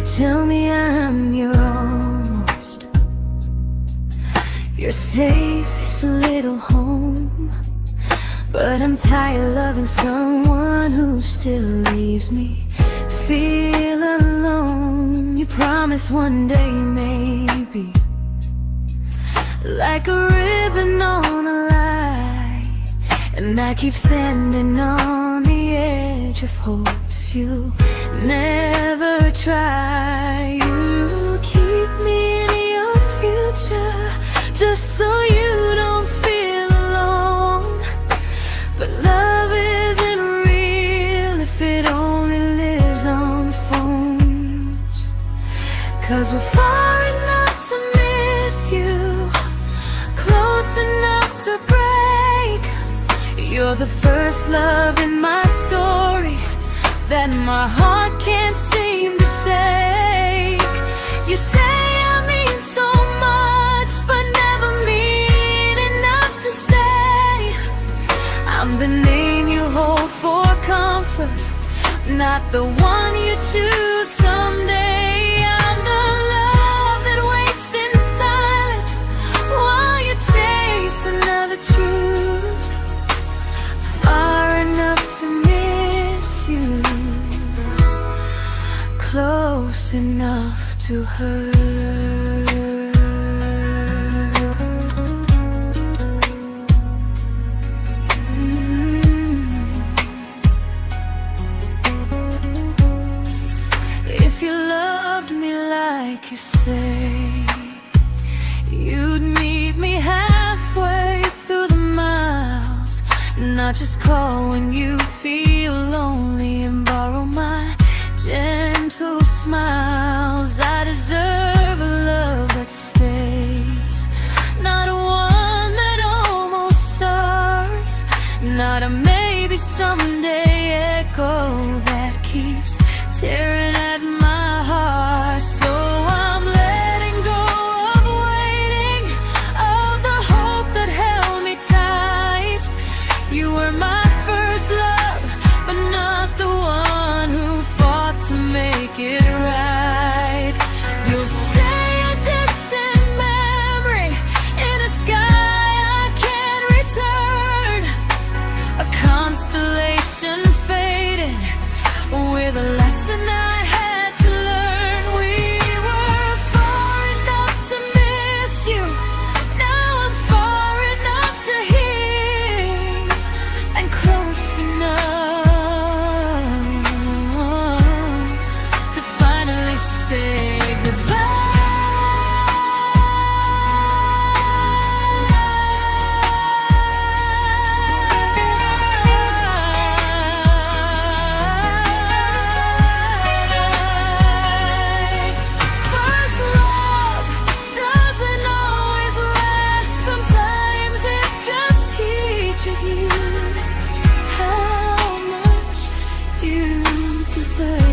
tell me I'm your almost, your safest little home. But I'm tired loving someone who still leaves me feel alone. You promise one day maybe, like a ribbon on a line, and I keep standing on the edge of hopes you never try. You keep me in your future just so you don't feel alone. But love isn't real if it only lives on phones. 'Cause we're far enough to miss you, close enough to break. You're the first love in my story that my heart can't seem to shake. You say I mean so much, but never mean enough to stay. I'm the name you hold for comfort, not the one you choose someday. I'm the love that waits in silence while you chase another truth. Far enough to miss you, close enough to hurt. If you loved me like you say, you'd meet me halfway through the miles, not just call when you feel lonely and borrow my gentle smiles. I deserve a love that stays, not a one that almost starts, not a maybe someday echo that keeps tearing at my heart. So I'm letting go of waiting, of the hope that held me tight. You were my first love, but not the one who fought to make it right. You'll stay a distant memory in a sky I can't return, a constellation faded with a lesson I had to learn. We were far enough to miss you, now I'm far enough to hear, and close enough to finally say goodbye. First love doesn't always last, sometimes it just teaches you how much you deserve.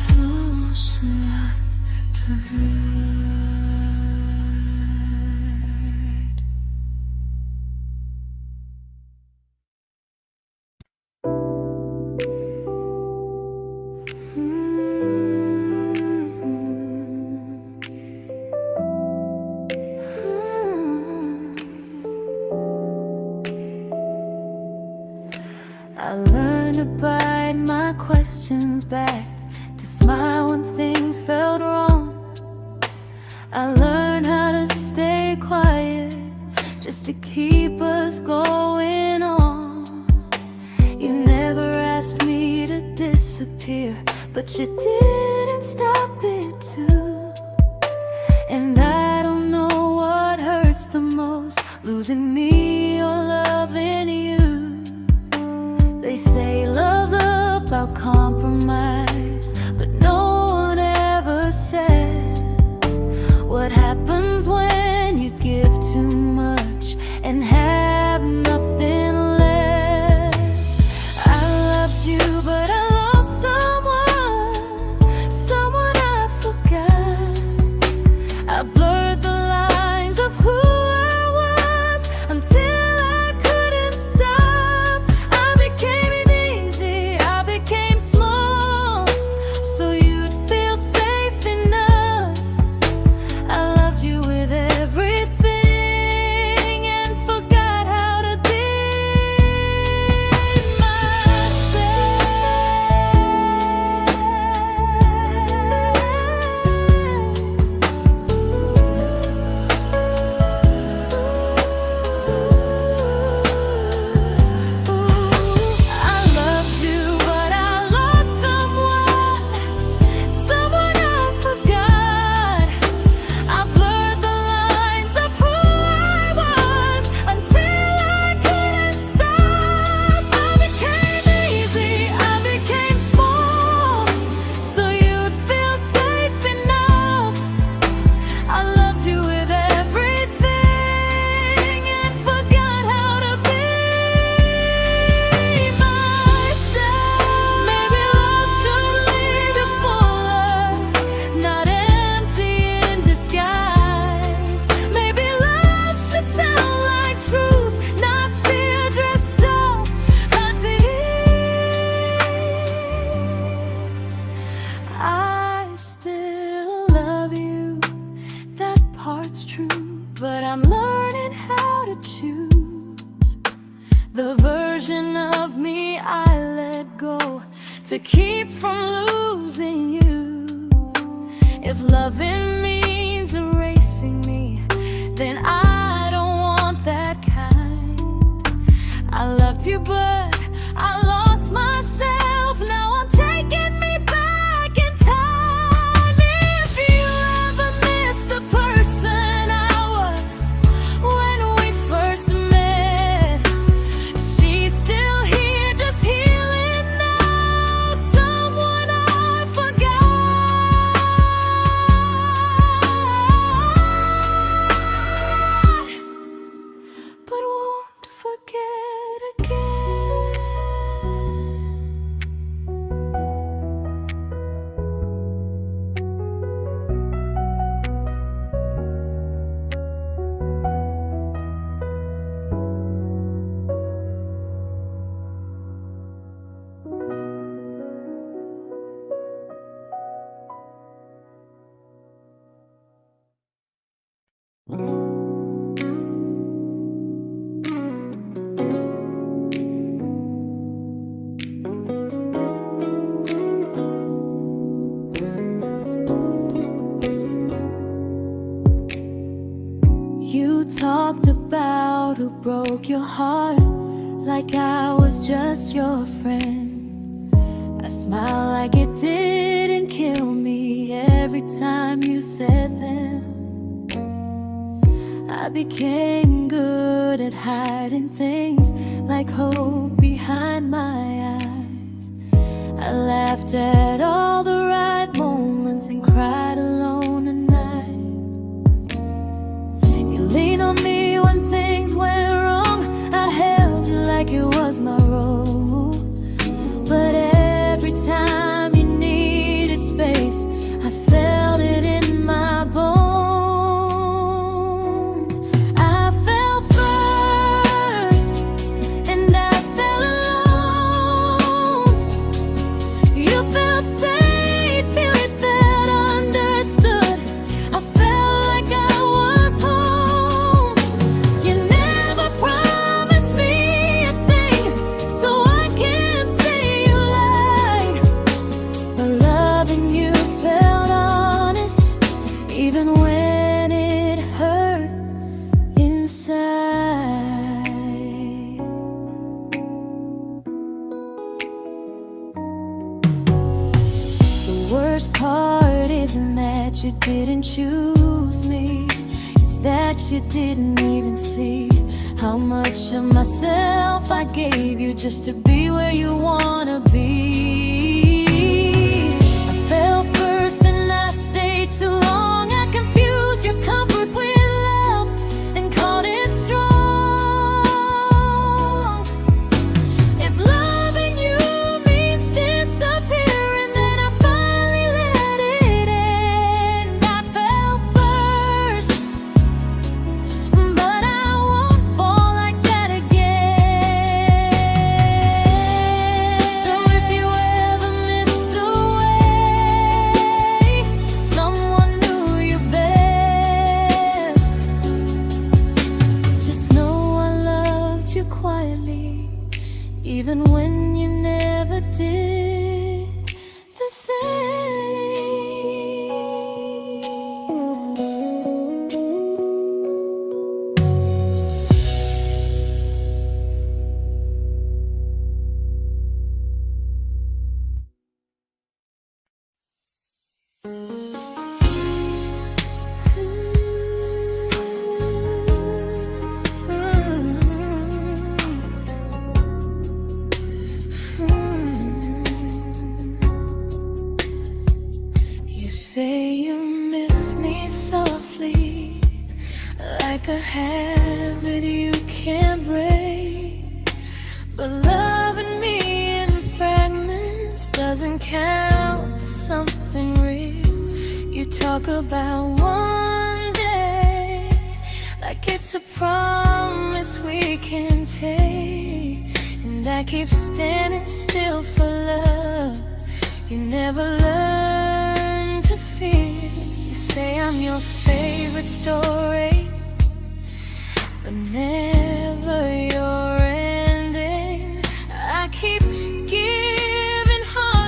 Close enough to hurt. I learned to bite my questions back, to smile when things felt wrong. I learned how to stay quiet just to keep us going on. You never asked me to disappear, but you didn't stop it too. And I don't know what hurts the most, losing me or loving you. They say love's about compromise, but no one ever says what happens when you give too much and have nothing left. I loved you to keep from losing you. If loving means erasing me, then I don't want that kind. I loved you, but I lost myself. Now I'm taking me back in time. If you ever miss the person I was when we first met, she's still here, just healing now. Someone I forgot, but won't forget again. You talked about who broke your heart, like I was just your friend. I smiled like it didn't kill me every time you said them. I became good at hiding things like hope behind my eyes. I laughed at all the right moments and cried alone at night. You leaned on me when things went wrong. I held you like it was my role. But every time you needed space, I felt it in my bones. I fell first, and I fell alone. You felt safe, you felt understood. I felt like I was home. You never promised me a thing, so I can't say you lied. But loving you felt honest, even when it hurt inside. The worst part isn't that you didn't choose me, it's that you didn't even see how much of myself I gave you just to be where you wanna be. I fell first and I stayed too long. I confused your comfort with love and called it strong. If loving you means disappearing, then I finally let it end. I fell first, but I won't fall like that again. So if you ever missed the way someone knew you best, just know I loved you quietly, even when you never did the same. You say you miss me softly, like a habit you can't break. But loving me in fragments doesn't count as something real. You talk about one day like it's a promise we can take, and I keep standing still for love. You never learn to feel. You say I'm your favorite story, but never your ending. I keep giving heart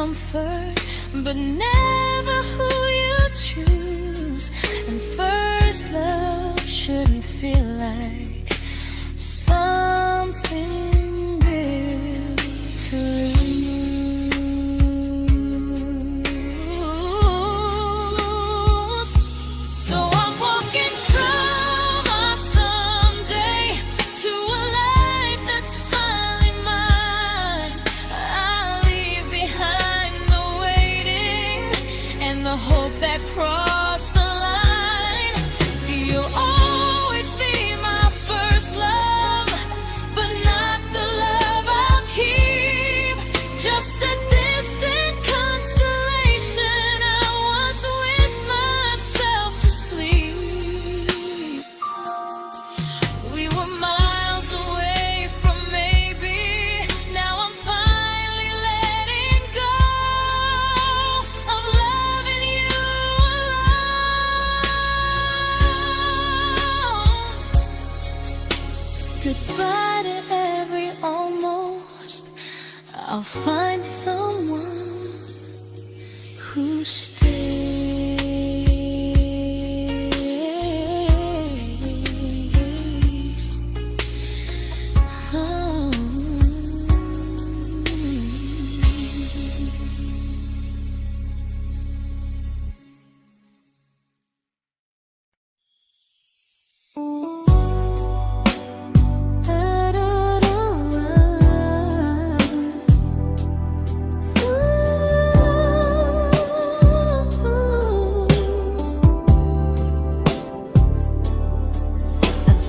comfort, but never who you choose. And first love shouldn't feel like something built to lose. So I'm walking from our someday to a life that's finally mine. I'll leave behind the waiting and the hope that crossed the line. You'll always be my first love, but not the love I'll keep. Just a distant constellation I once wished myself to sleep. We were miles away from maybe. Now I'm finally letting go of loving you alone. Goodbye to every almost. I'll find someone who stays. Oh.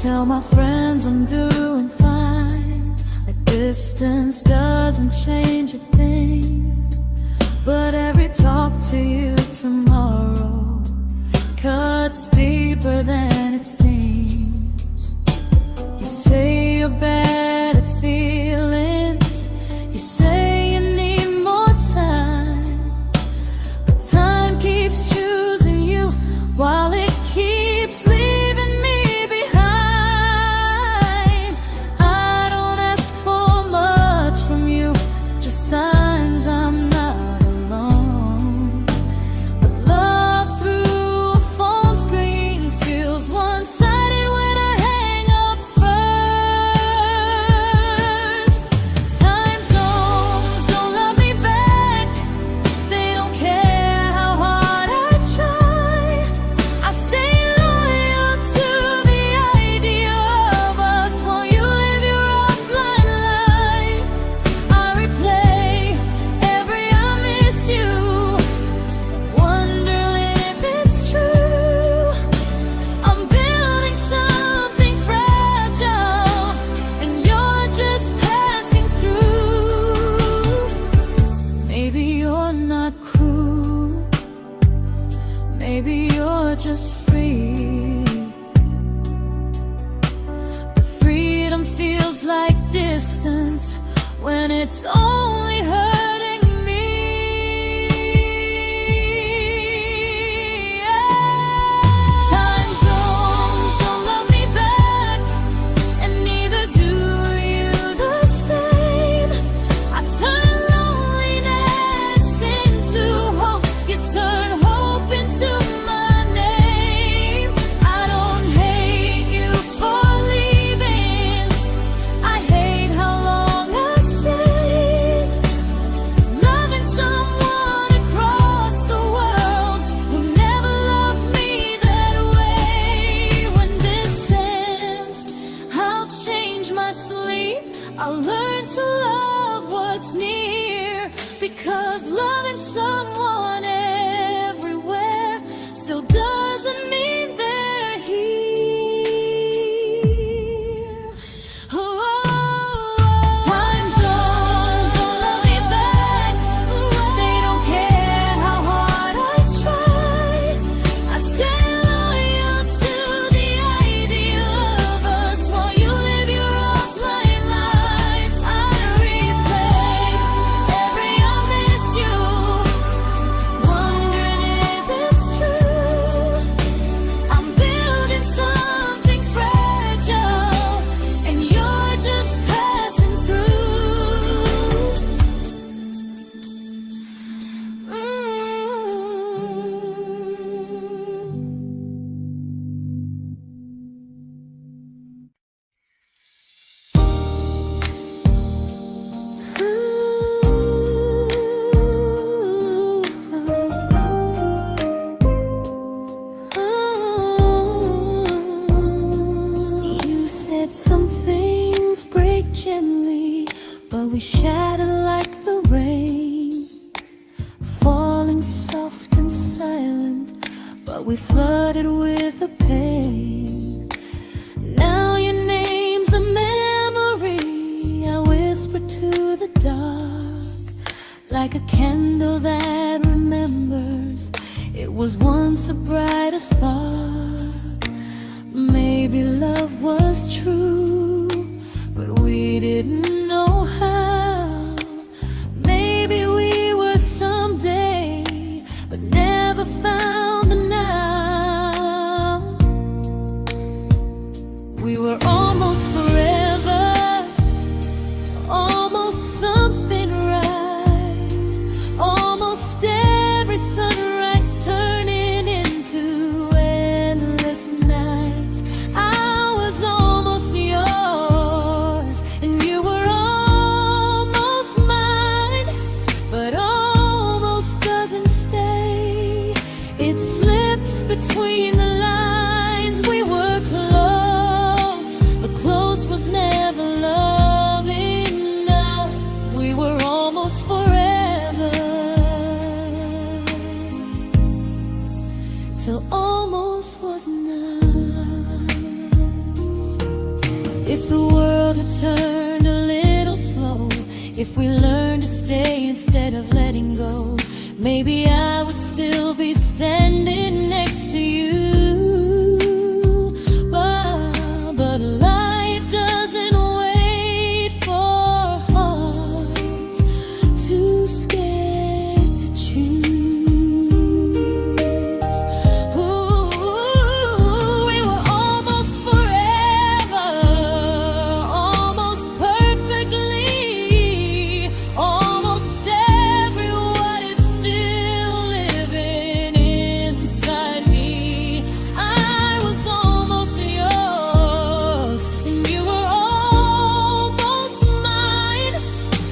Tell my friends I'm doing fine, like distance doesn't change a thing. But every talk to you tomorrow cuts deeper than it seems. You say you're bad at feelings, you say you need more time, but time keeps choosing you while it keeps leaving me behind. I don't ask for much from you, just signs I'm not alone. But love through a phone screen feels one-sided when I hang up first. Time zones don't love me back, they don't care how hard I try. I stay loyal to the idea of us while you live your offline life. I replay every I miss you, wondering if it's true. I'm building something fragile, and you're just passing through. Maybe you're not cruel, maybe you're just free. But freedom feels like distance when it's only hurting me. Time zones don't love me back, and neither do you the same. I turn loneliness into hope, you turn hope into my name. I don't hate you for leaving, I hate how long I stayed. we shattered like the rain, falling soft and silent, but we flooded with the pain. Now your name's a memory I whisper to the dark, like a candle that remembers it was once a brighter spark. Maybe love was true, but we didn't know how. Maybe we were someday, but never found the now. We were almost forever, almost something right, almost every sunrise turning into endless nights. I was almost yours, and you were almost mine, but almost doesn't stay. It slips between the lines. We were close, but close was never love enough. We were almost forever, till almost was enough. If the world had turned a little slow, if we learned to stay instead of letting go, maybe I would still be standing next to you. But life doesn't wait for hearts too scared to choose. Ooh, we were almost forever, almost perfectly, almost every what if still living inside me. I was almost yours, and you were almost mine,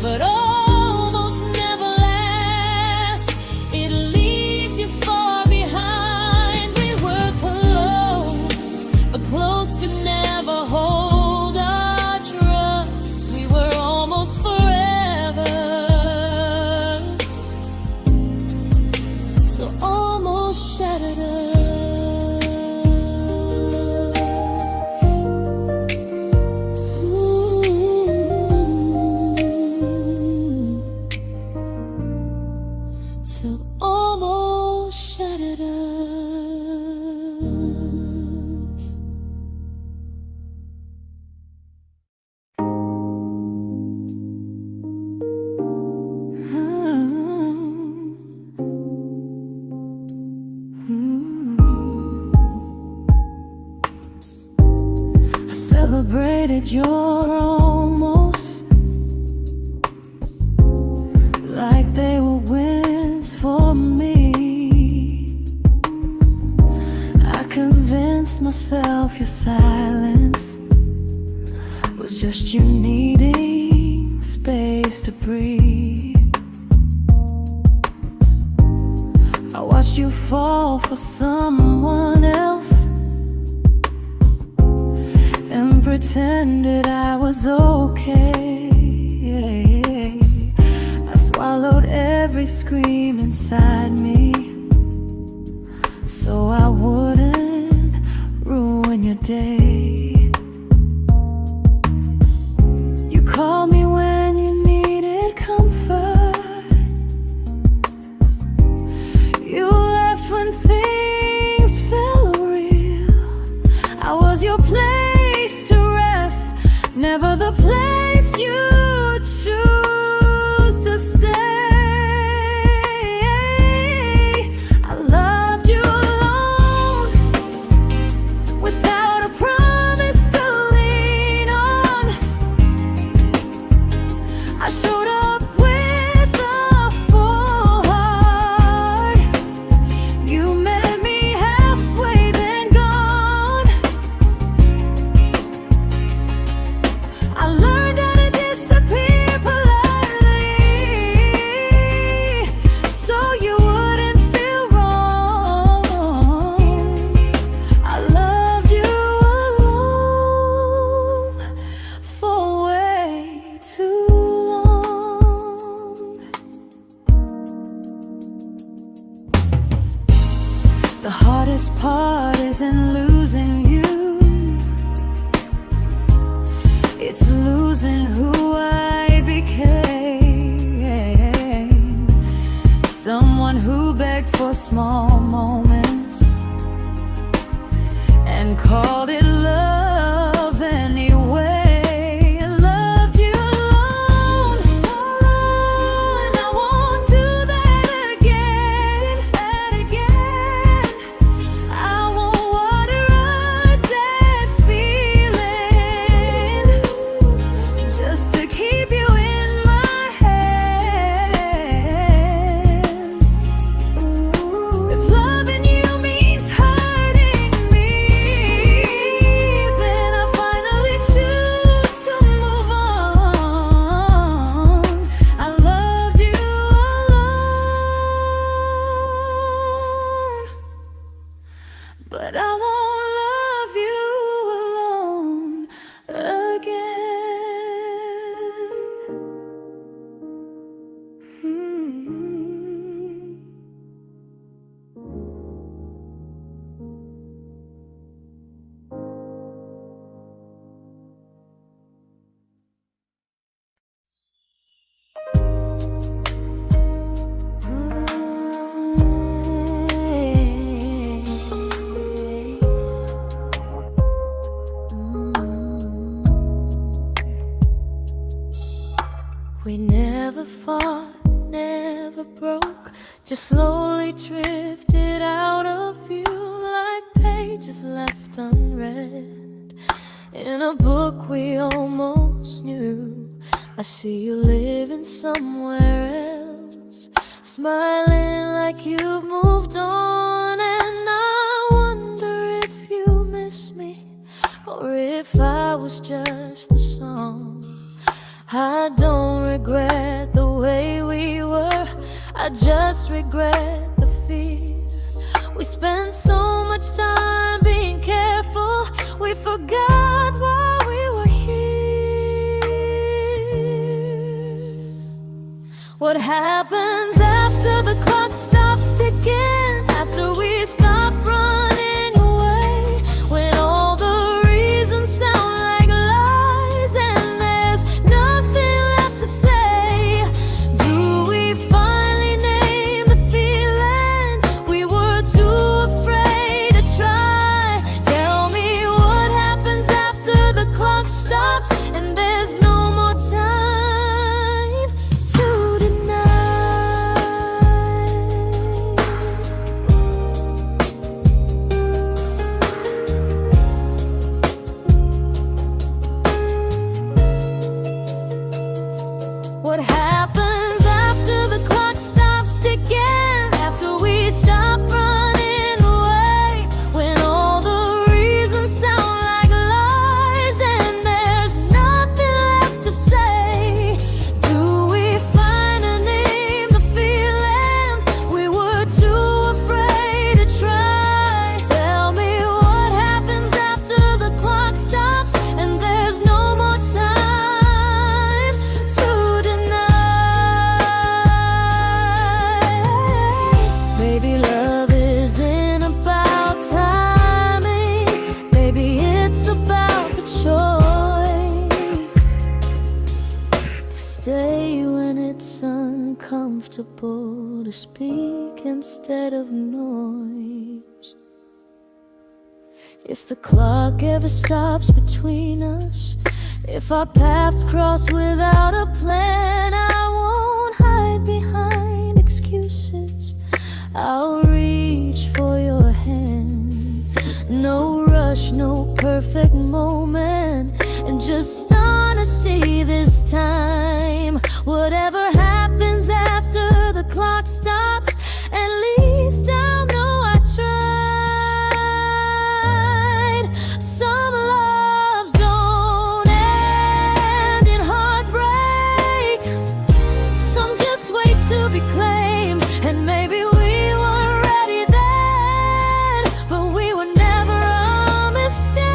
but almost never lasts. It leaves you far behind. We were close, but close could never hold our trust. We were almost forever, till almost shattered us. Ooh. Till almost shattered us. I celebrated your almost like they were wins for me. I convinced myself your silence was just you needing space to breathe. I watched you fall for someone else and pretended I was okay. I swallowed every scream inside me so I wouldn't ruin your day. You called me when you needed comfort. You left when things felt real. I was your place to rest, never the place you choose to stay. I loved you alone, without a promise. heart isn't losing you, it's losing who I became. Someone who begged for small moments and called it love anyway. Loved you alone, and I won't do that again, I won't water a dead feeling just to keep you in my hands. If loving you means hurting me, then I finally choose to move on. I loved you alone, but I won't love you alone again. We never fought, never broke, just slowly drifted out of view like pages left unread in a book we almost knew. I see you living somewhere else, smiling like you've moved on, and I wonder if you miss me or if I was just a song. I don't regret the way we were, I just regret the fear. We spent so much time being careful, we forgot why we were here. What happens after the clock stops ticking, after we stop running away, when all the reasons sound like lies and there's nothing left to say? Do we finally name the feeling we were too afraid to try? Tell me what happens after the clock stops and there's no more time to deny. What happens after the clock stops ticking, after we stop running away, when all the reasons sound like lies and there's nothing left to say? Do we finally name the feeling we were too afraid to try? Tell me what happens after the clock stops and there's no more time to deny. Maybe love isn't about timing, maybe it's about the choice to stay when it's uncomfortable, to speak instead of noise. If the clock ever stops between us, if our paths cross without a plan, I won't hide behind excuses, I'll reach for your hand. No rush, no perfect moment, and just honesty this time. Whatever happens after the clock stops, at least I'll know I tried. Some loves don't end in heartbreak, some just wait to be claimed, and maybe we weren't ready then, but we were never a mistake.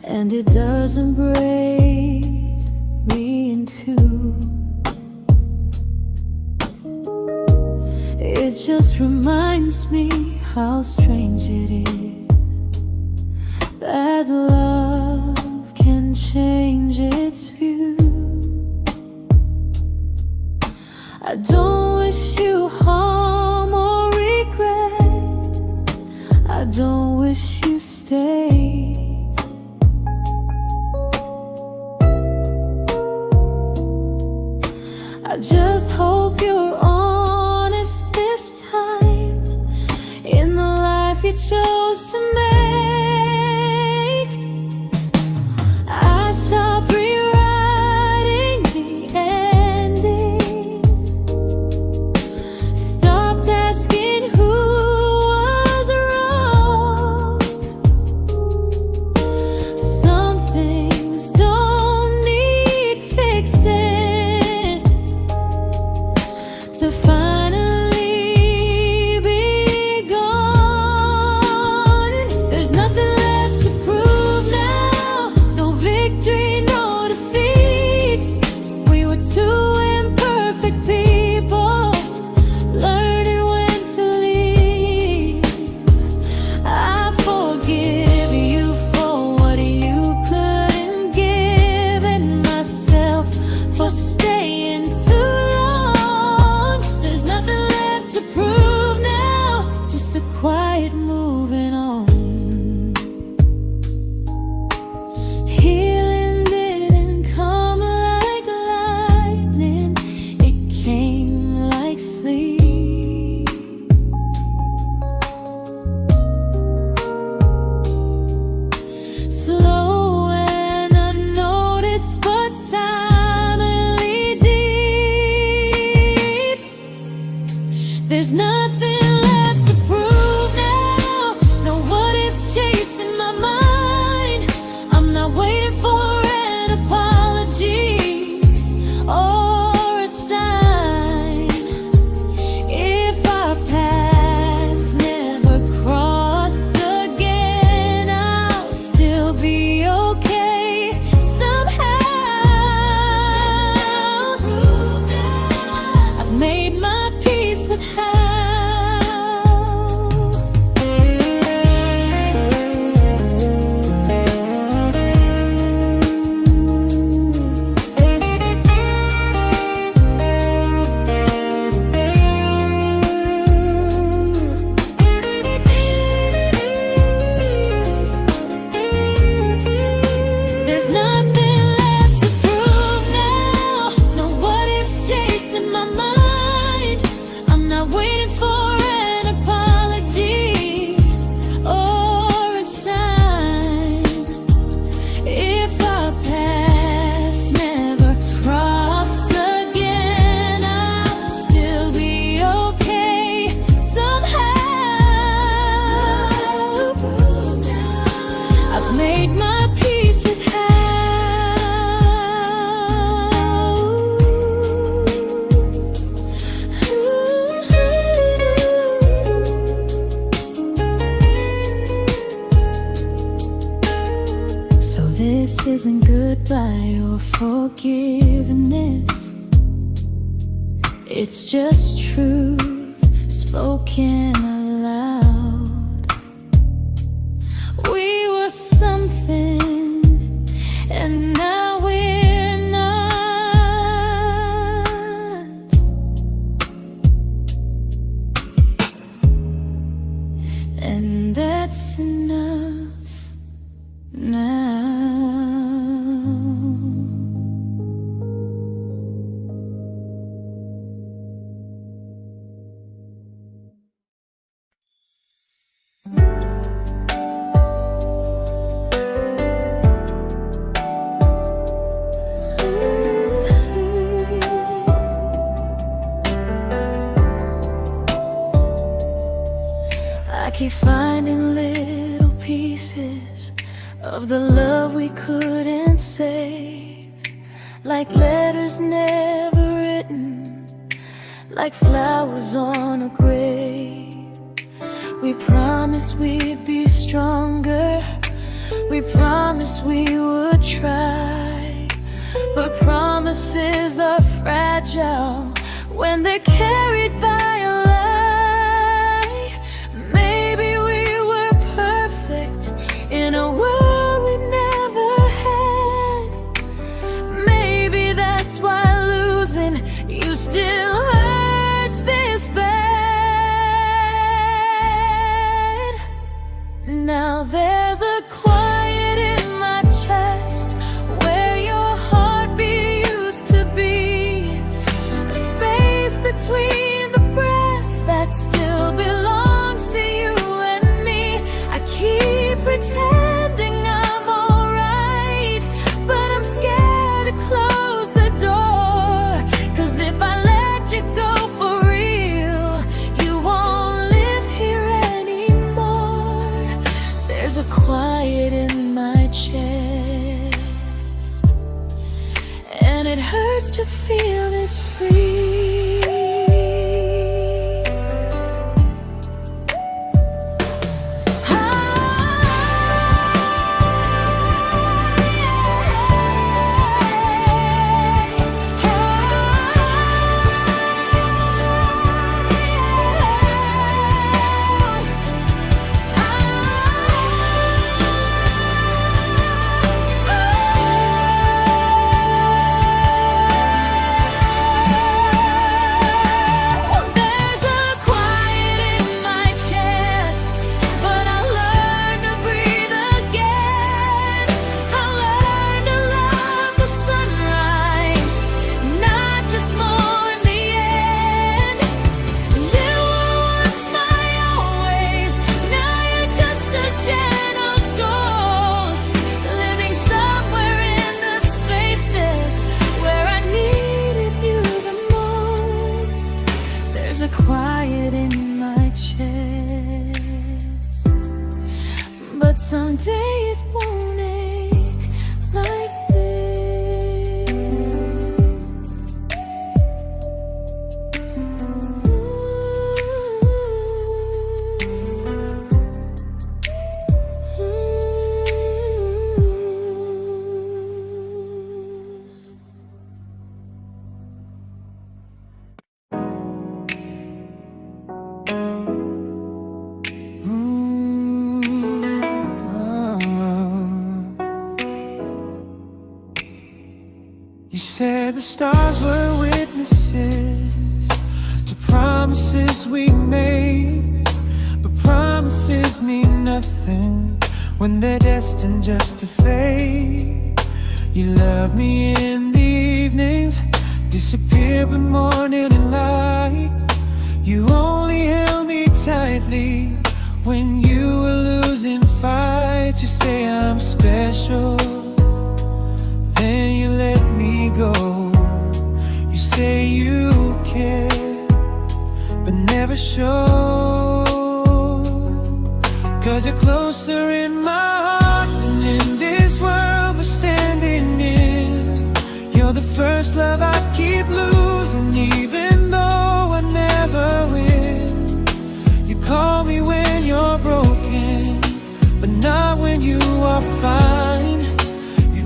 and it doesn't break me in two. It just reminds me how strange it is that love can change its view. I don't wish you harm or regret. I don't wish you stay. I just hope you're honest this time in the life you chose to make. I stopped rewriting the ending, stopped asking who was wrong. Some things don't need fixing to finally be gone. There's nothing left to prove now, no victory, no defeat. We were two imperfect people, learning when to leave. I forgive you for what you couldn't give, and myself for staying too long. There's nothing left to prove now, just a quiet moving on. Healing didn't come like lightning, it came like sleep. Slow and unnoticed, but silently deep. There's nothing left to prove now, no what ifs chasing my mind. I'm not waiting for an apology or a sign. If our paths never cross again, I'll still be okay somehow. I've made my peace with how. There's nothing left to prove now, no what ifs chasing my mind. I'm not waiting for an apology or a sign. If our paths never cross again, I'll still be okay somehow. I've made my peace with how. So this isn't goodbye or forgiveness, it's just truth spoken aloud. We were something, and now we're not. And that's enough now. I keep finding little pieces of the love we couldn't save, like letters never written, like flowers on a grave. We promised we'd be stronger, We promised we would try, but promises are fragile when they're carried by a lie. Maybe we were perfect in a world we never had. Maybe that's why losing you still hurts this bad. Now there's a quiet in my chest where your heartbeat used to be, a space between the breaths that still belongs to you and me. I keep pretending I'm alright, but I'm scared to close the door, 'cause if I let you go for real, you won't live here anymore. There's a quiet in my chest, and it hurts to feel this free. Quiet in my chest, but someday it won't ache like this. You said the stars were witnesses to promises we made, but promises mean nothing when they're destined just to fade. You love me in the evenings, disappear when morning and light. You only held me tightly when you were losing fights. You say I'm special, then you let me go. You say you care, but never show, 'cause you're closer in my heart than in this world we're standing in. You're the first love I keep losing, even though I never win. You call me when you're broken, but not when you are fine.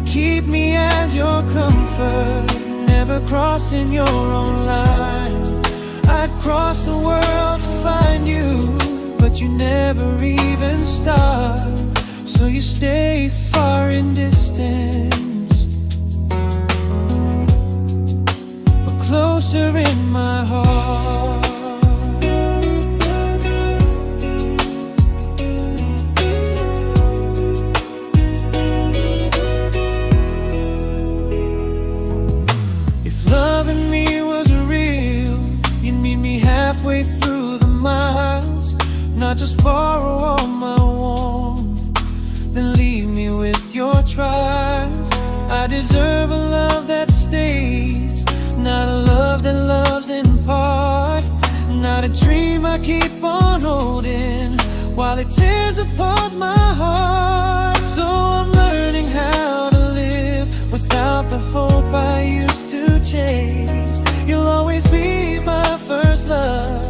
Keep me as your comfort, never crossing your own line. I'd cross the world to find you, but you never even start. So you stay far in distance, but closer in my heart. Halfway through the miles, not just borrow all my warmth, then leave me with your trials. I deserve a love that stays, not a love that loves in part, not a dream I keep on holding while it tears apart my heart. So I'm learning how to live without the hope I used to chase. You'll always be my first love,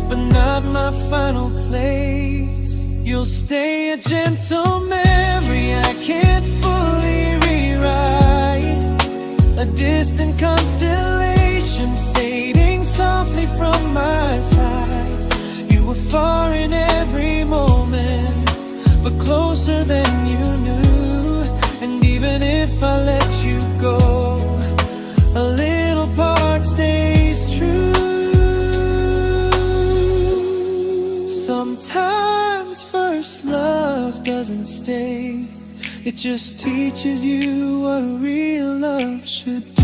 but not my final place. You'll stay a gentle memory It just teaches you what real love should do.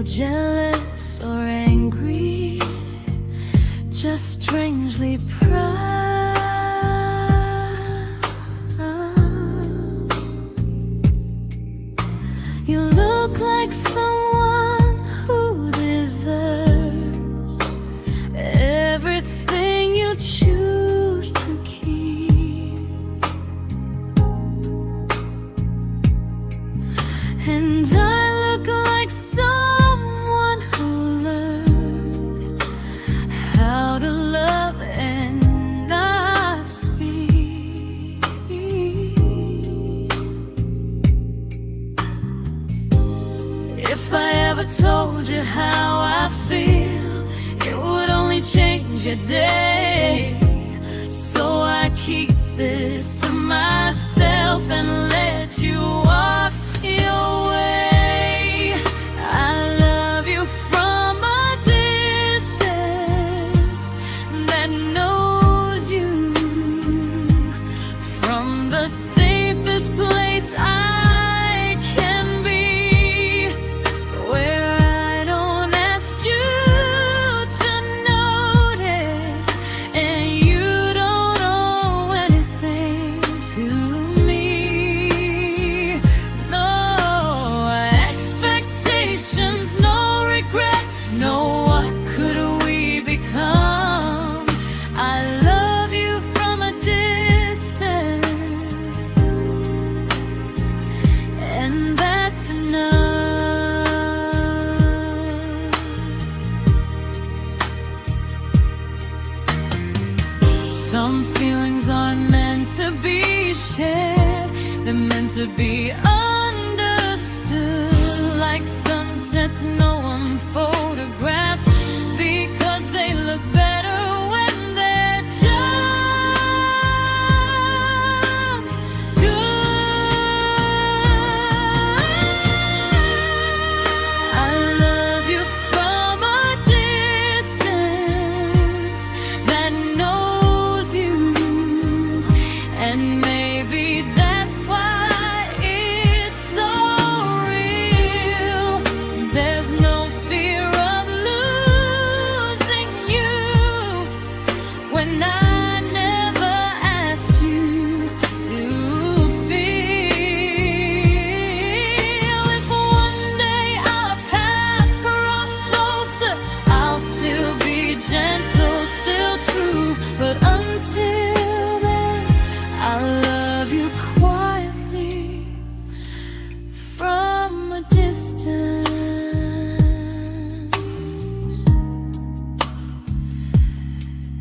Jealous or angry, just strangely proud. You look like someone who deserves everything you choose to keep. And I look like someone who learned how to love and not speak. If I ever told you how I feel, it would only change your day. So I keep this to myself and let you walk your way. I love you from a distance that knows you, from the safest place I can be, where I don't ask you to notice and you don't owe anything to me. No expectations, no regret, no what could we become. I love you from a distance, and that's enough. Some feelings aren't meant to be shared, they're meant to be understood, like sunsets no one photographs, because they look better when they're just good. I love you from a distance that knows you, and maybe that's why it's so real. There's no fear of losing you when I never asked you to feel. If one day our paths cross closer, I'll still be gentle, still true. But until then, I'll love you quietly from a distance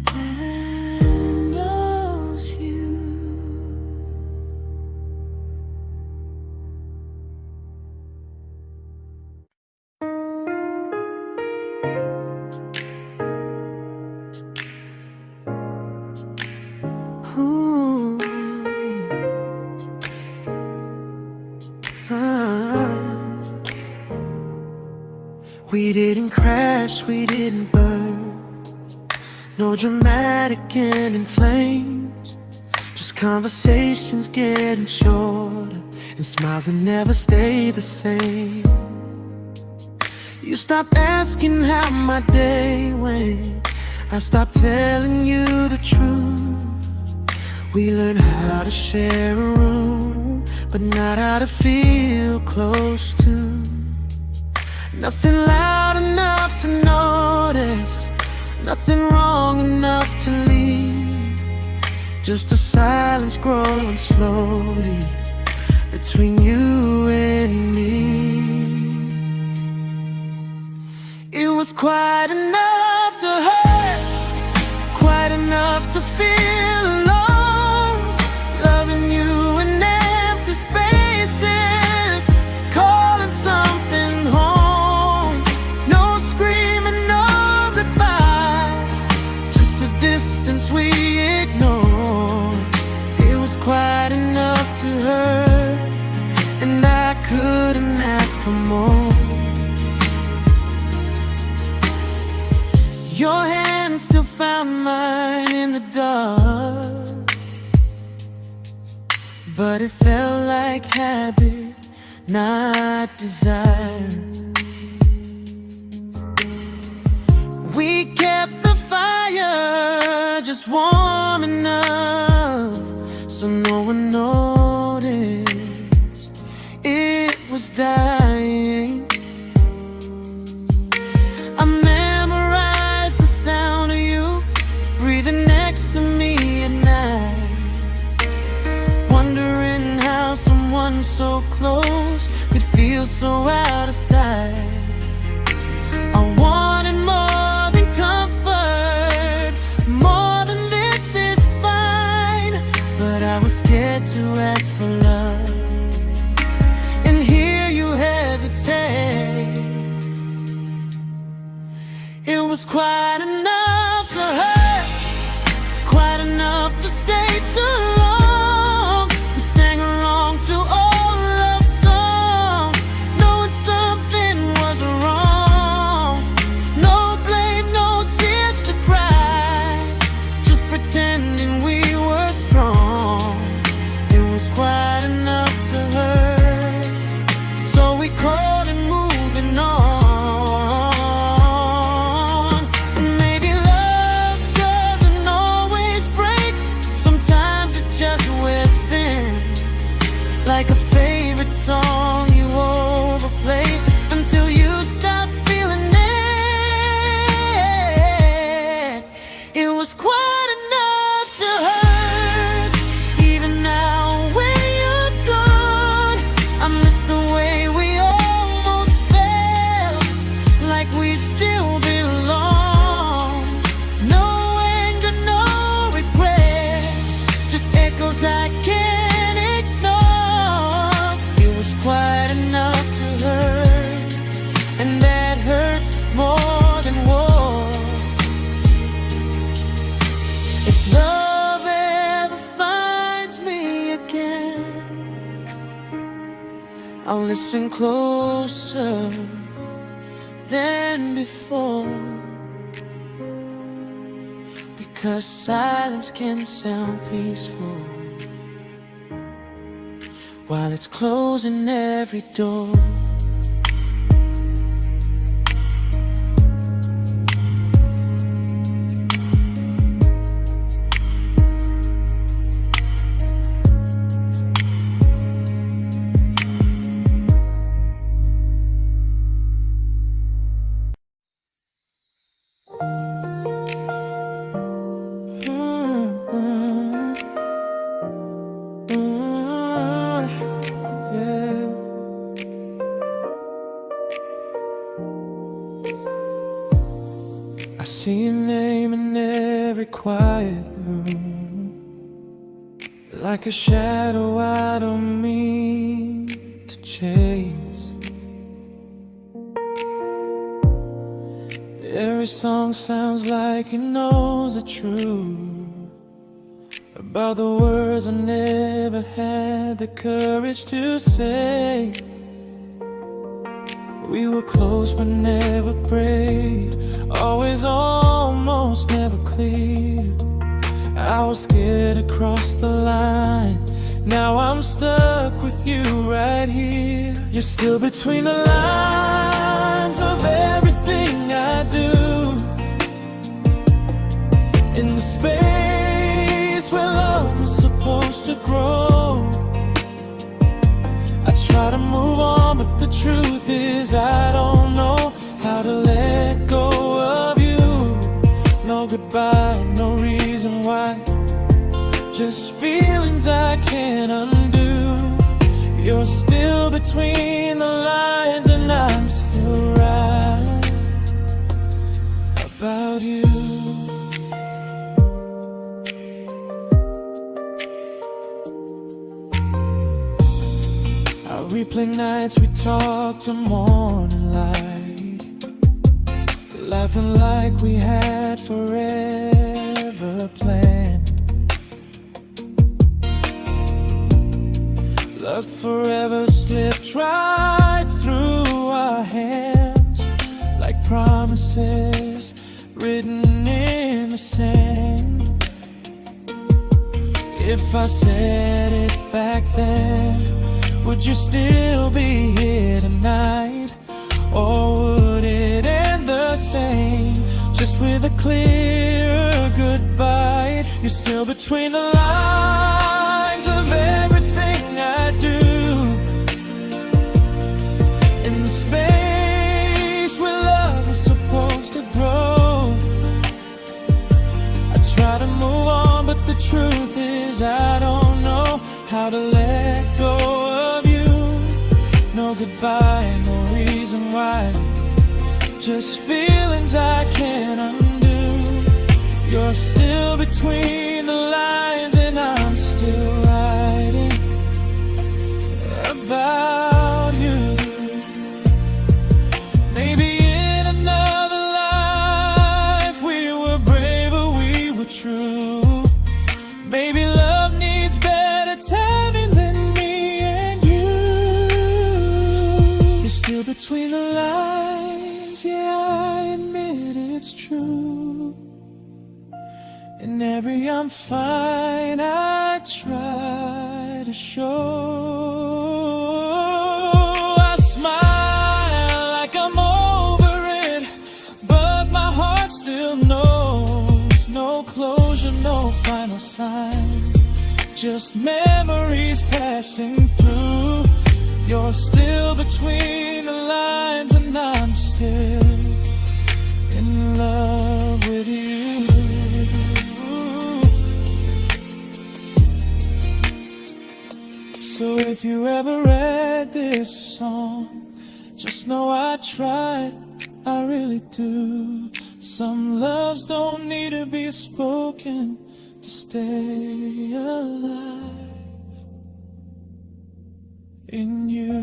that knows you. Ooh. Ah. We didn't crash, we didn't burn, no dramatic end in flames, just conversations getting shorter and smiles that never stay the same. You stopped asking how my day went, I stopped telling you the truth. We learned how to share a room, but not how to feel close to. Nothing loud enough to Nothing wrong enough to leave, just a silence growing slowly between you and me. It was quite enough to hurt, quite enough to feel alone, loving you in empty spaces, calling something home. No screaming, no goodbye, just a distance we ignored. It was quite enough to hurt, and I couldn't ask for more. Your hand still found mine in the dark, but it felt like habit, not desire. We kept the fire just warm enough so no one noticed it was dying. I memorized the sound of you breathing next to me at night, wondering how someone so close could feel so out of sight. I wanted more than comfort, more than this is fine, but I was scared to ask for love, and here you hesitate. It was quite enough to hurt, quite enough to stay too long. We sang along to old love songs, knowing something was wrong. No blame, no tears to cry, just pretending we were strong. It was quite enough to hurt, so we called and moving on. Maybe love doesn't always break, sometimes it just wears thin, like a favorite song you overplay until you stop feeling it. It was quite enough to hurt, even now when you're gone. I miss the way we almost felt, like we still belong. No anger, no regret, just echoes I can't ignore. It was quite enough to hurt, and that hurts more than war. If love ever finds me again, I'll listen closer than before, because silence can sound peaceful while it's closing every door. I see your name in every quiet room, like a shadow I don't mean to chase. Every song sounds like it knows the truth about the words I never had the courage to say. We were close but never brave, always almost never clear. I was scared to cross the line, now I'm stuck with you right here. You're still between the lines of everything I do, in the space where love was supposed to grow. I try to move on, but the truth is I don't know how to let go of you. No about you. I replay nights we talk to morning light, laughing like we had forever planned. Luck forever slipped right through our hands, like promises written in the sand. If I said it back then, would you still be here tonight? Or would it end the same, just with a clear goodbye? You're still between the lines of everything I do, in the space where love is supposed to grow. I try to move on, but the truth is I don't know how to let go of you. No goodbye, no reason why, just feelings I can't undo. You're still between the lines and I'm still writing about you. Maybe in another life we were braver, we were true. Maybe love needs better timing than me and you. You're still between the lines, yeah, I admit it's true. In every I'm fine I try to show. I smile like I'm over it, but my heart still knows. No closure, no final sign, just memories passing through. You're still between the lines and I'm still in love with you. So if you ever read this song, just know I tried, I really do. Some loves don't need to be spoken to stay alive in you.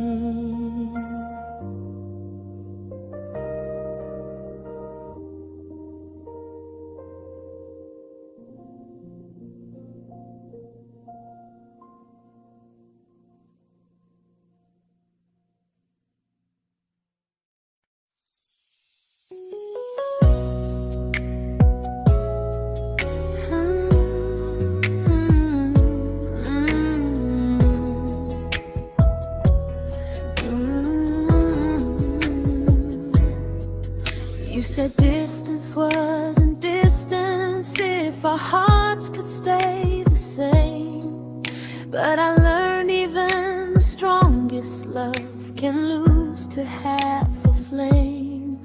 You said distance wasn't distance if our hearts could stay the same. But I learned even the strongest love can lose to half a flame.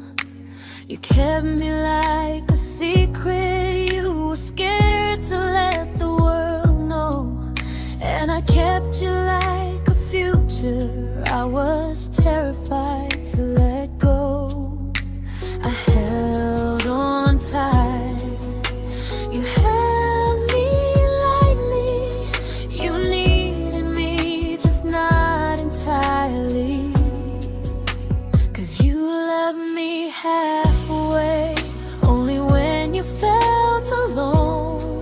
You kept me like a secret, you were scared to let the world know. And I kept you like a future, I was terrified to let go. I held on tight, you held me lightly. You needed me, just not entirely. 'Cause you loved me halfway, only when you felt alone.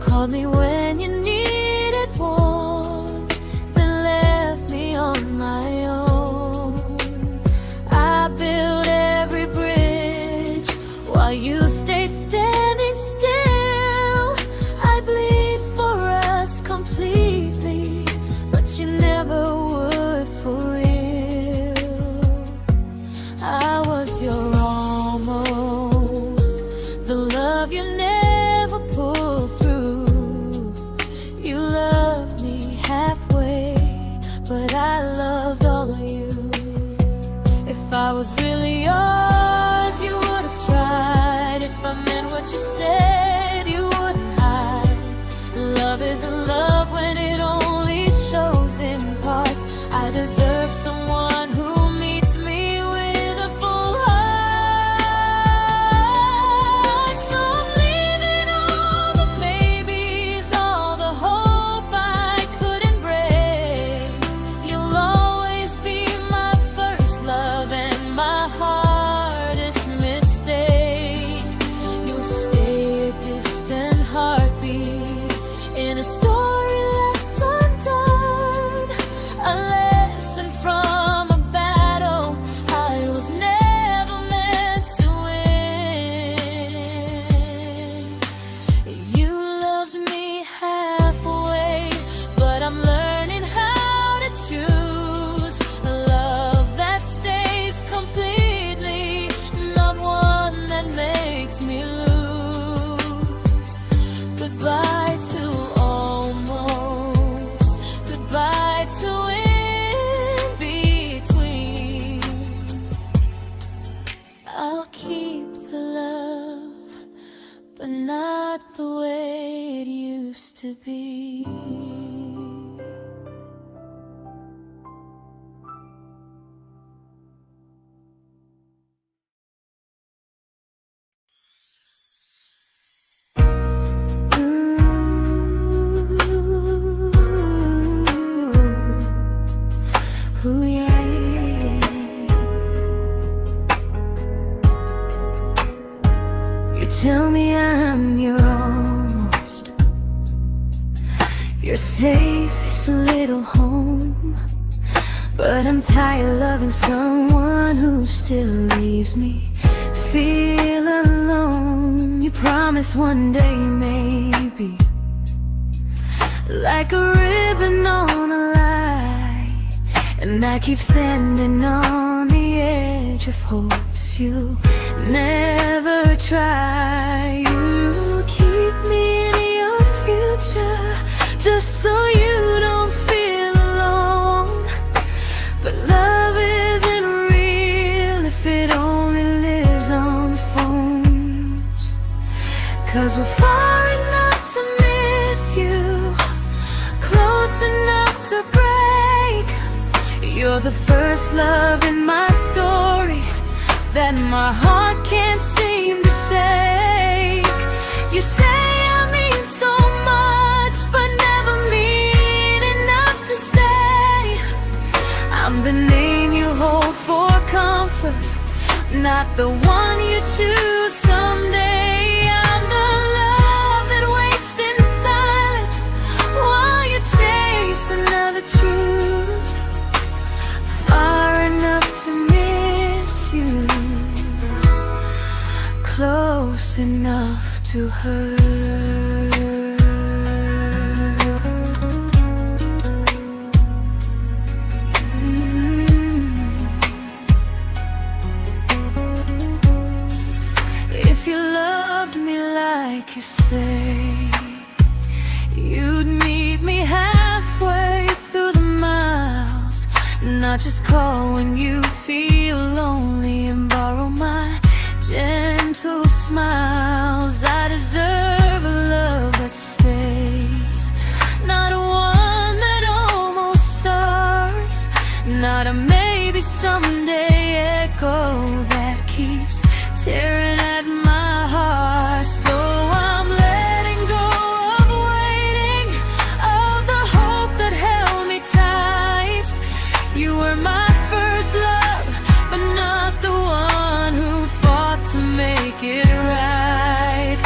Called me when you needed warmth, then left me on my own. I built every bridge while you stayed standing still. I bleed for us completely, but you never would for real. I was your almost, the love you never pulled through. You loved me halfway, but I loved all of you. If I was really yours, you would have tried. If I meant what you said, you wouldn't hide. Love isn't love when it only shows in parts. I deserve someone who meets me with a full heart. but not the way it used to be. Ooh, yeah, yeah. You tell me I'm your almost, your safest little home, but I'm tired loving someone who still leaves me feel alone. You promise one day maybe, like a ribbon on a line, and I keep standing on the edge of hopes you'll never try. You keep me in your future just so you don't feel alone. But love isn't real if it only lives on phones. 'Cause we're far enough to miss you, close enough to break. You're the first love in my story that my heart can't seem to shake. You say I mean so much, but never mean enough to stay. I'm the name you hold for comfort, not the one you choose someday. I'm the love that waits in silence while you chase another truth. Far enough to miss you, close enough to hurt. If you loved me like you say, you'd meet me halfway through the miles, not just call when you feel lonely and borrow my gentle smiles. I deserve a love that stays, not a one that almost starts, not a maybe someday echo that keeps tearing at my heart. So I'm letting go of waiting, of the hope that held me tight. You were my first love, but not the one who fought to make it right.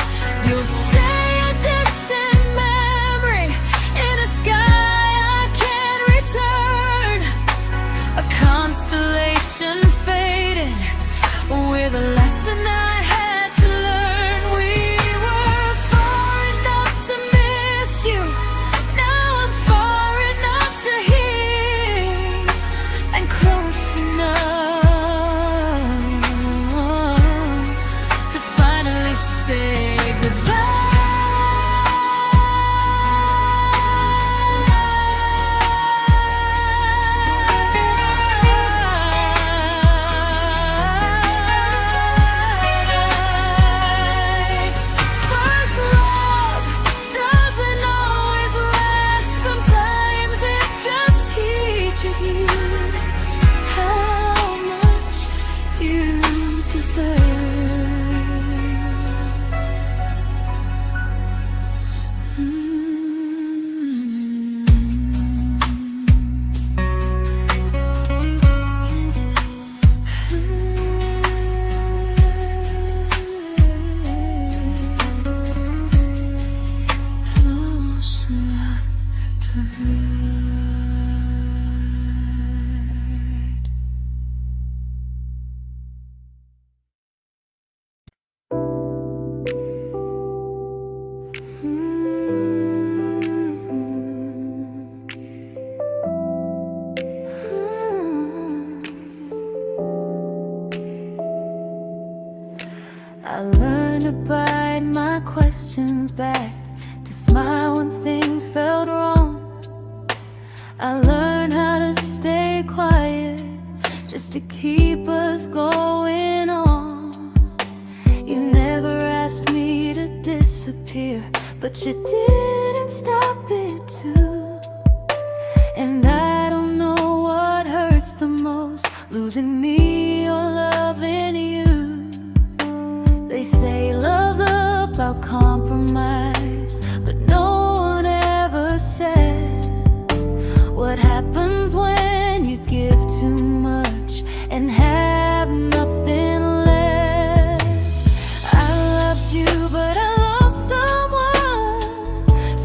You'll stay a distant memory in a sky I can't return, a constellation fading with a lesson I had to learn. We were far enough to miss you, now I'm far enough to hear, and close enough to finally say first love doesn't always last. Sometimes it just teaches you how much you deserve. Close enough to hurt. I learned to bite my questions back, to smile when things felt wrong. I learned how to stay quiet just to keep us going on. You never asked me to disappear, but you didn't stop it too. And I don't know what hurts the most, losing me or loving you. They say love's about compromise, but no one ever says what happens when you give too much and have nothing left. I loved you, but I lost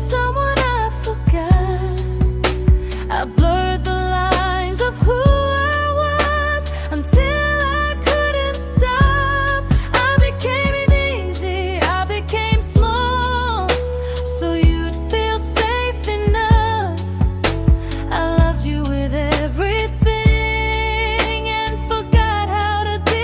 someone I forgot. I blurred the lines of who I was until I couldn't stop. I became easy, I became small, so you'd feel safe enough. I loved you with everything and forgot how to be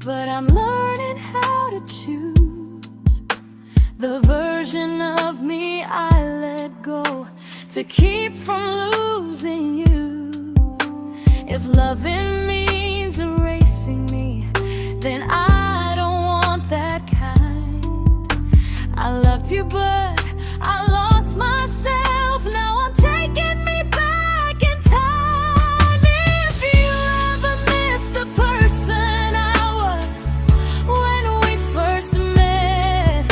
but I'm learning how to choose the version of me I let go to keep from losing you. If loving means erasing me, then I don't want that kind. I loved you, but I lost myself. Now I'm taking me back in time. If you ever miss the person I was when we first met,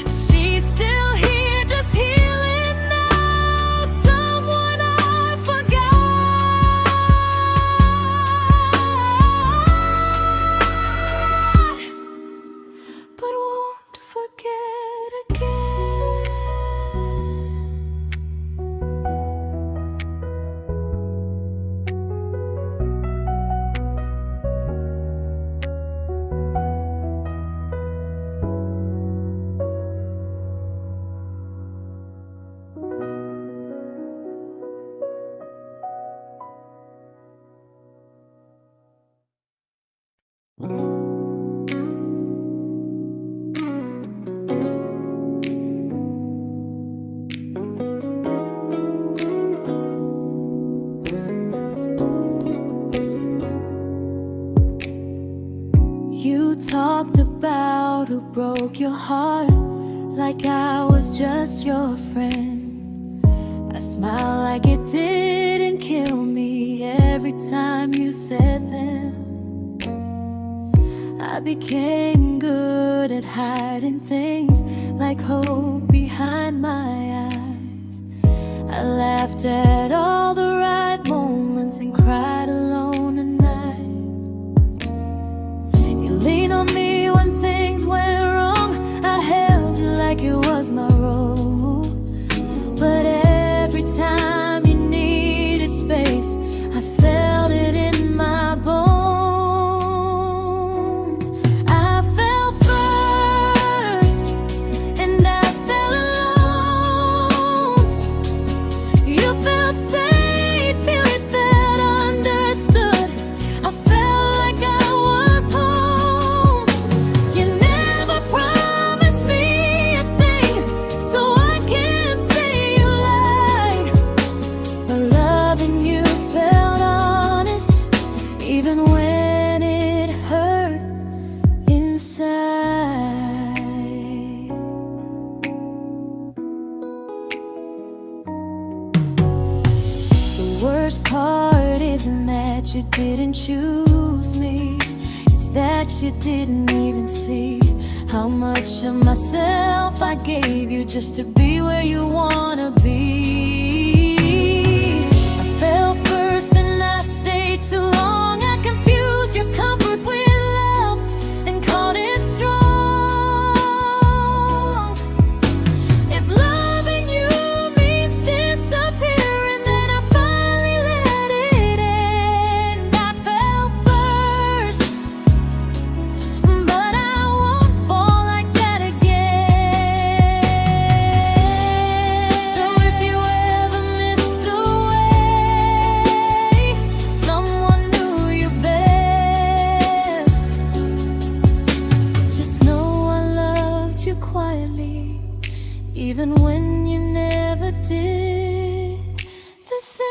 she's still here, just healing now. Someone I forgot, but won't forget again. You talked about who broke your heart, like I was just your friend. I smile like it didn't kill me every time you said them. I became good at hiding things like hope behind my eyes. I laughed at all the right moments and cried alone at night. You leaned on me when things went wrong. I held you like it was my role. But every time you needed space, I felt it in my bones. I fell first, and I fell alone. You felt safe. worst part isn't that you didn't choose me, it's that you didn't even see how much of myself I gave you just to be where you wanna be. I fell first and I stayed too long. I confused your comfort with love and called it strong. If loving you means disappearing, then I finally let it end. I fell first, but I won't fall like that again. So if you ever missed the way someone knew you best, just know I loved you quietly, even when you never did the same.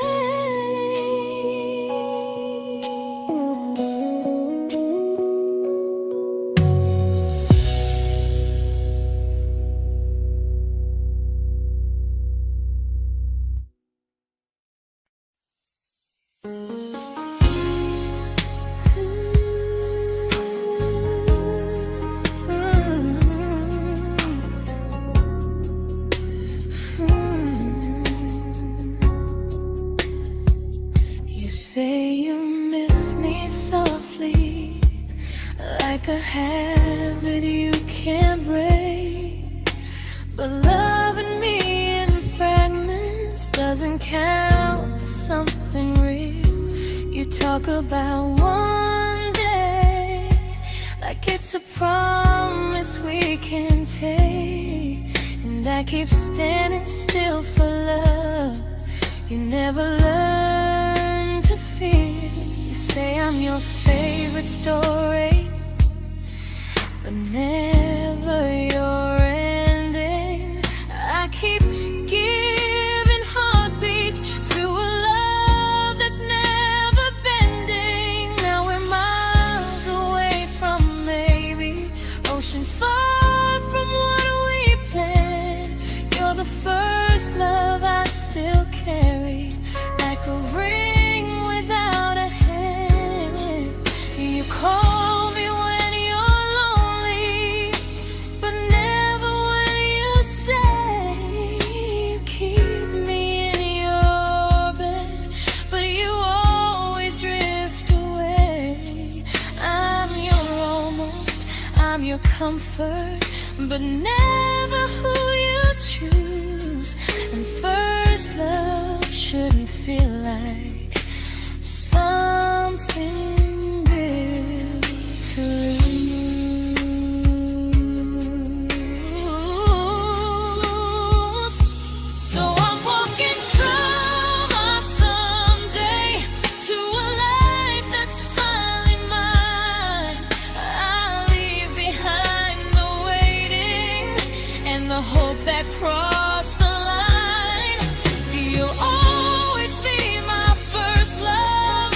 You say you miss me softly, like a habit you can't break. But loving me in fragments doesn't count as something real. You talk about one day like it's a promise we can take, and I keep standing still for love. You never learn to feel. You say I'm your favorite story, but never your ending. I keep giving heartbeat to a love that's never bending. Now we're miles away from maybe oceans far from what we planned. You're the first love I still carry, like a ring without a hand. You call me when you're lonely, but never when you stay. You keep me in your bed, but you always drift away. I'm your almost, I'm your comfort, but never who you choose. And first love shouldn't feel like something built to lose. So I'm walking through my someday to a life that's finally mine. I'll leave behind the waiting and the hope that crossed the line. You'll always be my first love,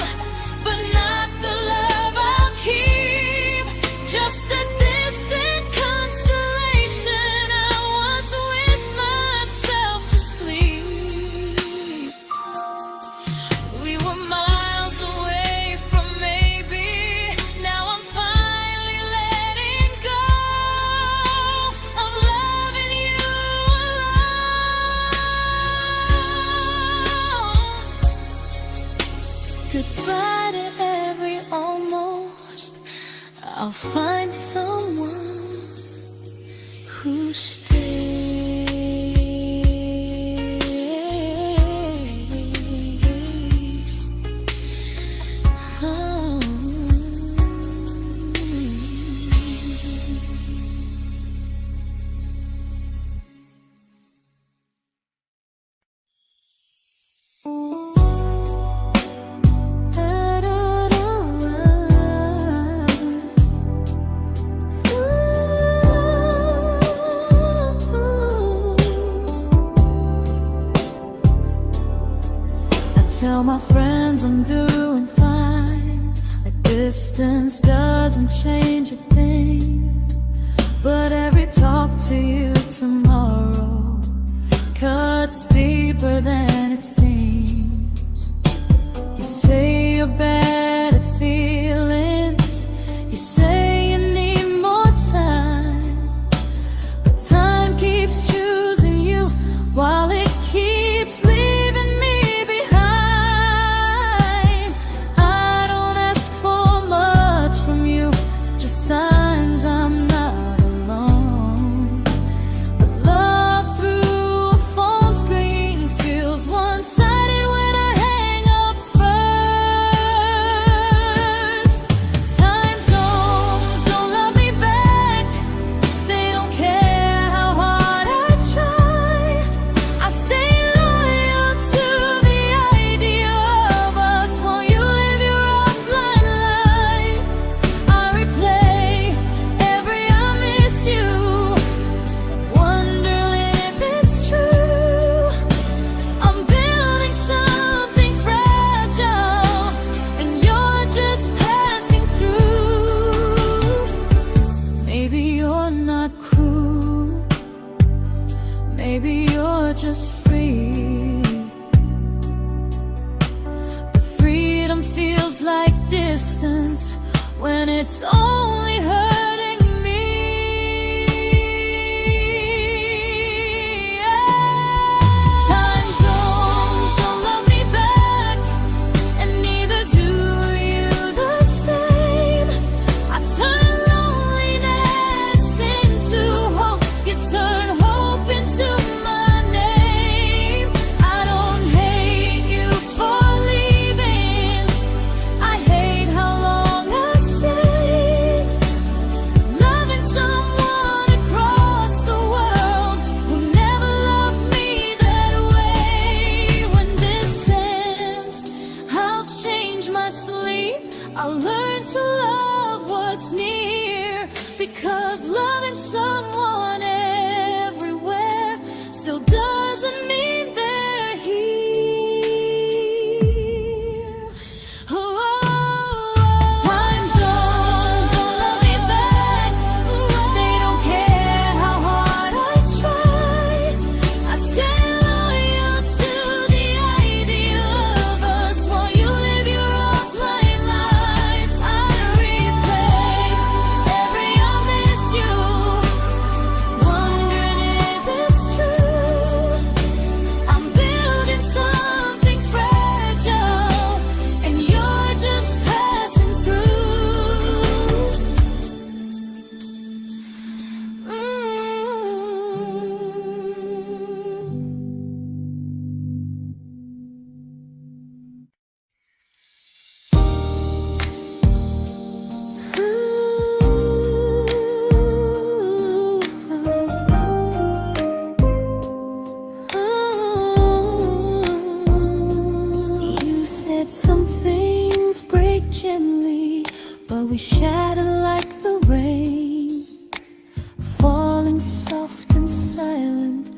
but not the love I'll keep. Just a distant constellation I once wished myself to sleep. We were miles away from maybe. Now I'm finally letting go of loving you alone. Goodbye to every almost. I'll find someone who stays. Oh. Tell my friends I'm doing fine, that distance doesn't change a thing. But every talk to you tomorrow cuts deeper than it seems. you're bad at feelings. You say you need more time, but time keeps choosing you while it keeps leaving me behind. I don't ask for much from you, just signs I'm not alone. But love through a phone screen feels one-sided when I hang up first. Time zones don't love me back. They don't care how hard I try. I stay loyal to the idea of us while you live your offline life. I replay every I miss you, wondering if it's true. I'm building something fragile, and you're just passing through. Maybe you're not cruel, maybe you're just free. But freedom feels like distance when it's only hurting me. Time zones don't love me back, and neither do you the same. I turn loneliness into hope, you turn hope into my name. I don't hate you for leaving, I hate how long I stayed. Loving someone across the world who never loved me that way. When this ends, I'll change my sleep, I'll learn to love what's near, because loving someone everywhere still doesn't mean they're here. Time zones don't love me back. They don't care how hard I try. I stay loyal to the idea of us while you live your offline life. I replay every I miss you, wondering if it's true. I'm building something fragile, and you're just passing through. You said some things break gently, but we shatter like the rain, falling soft and silent,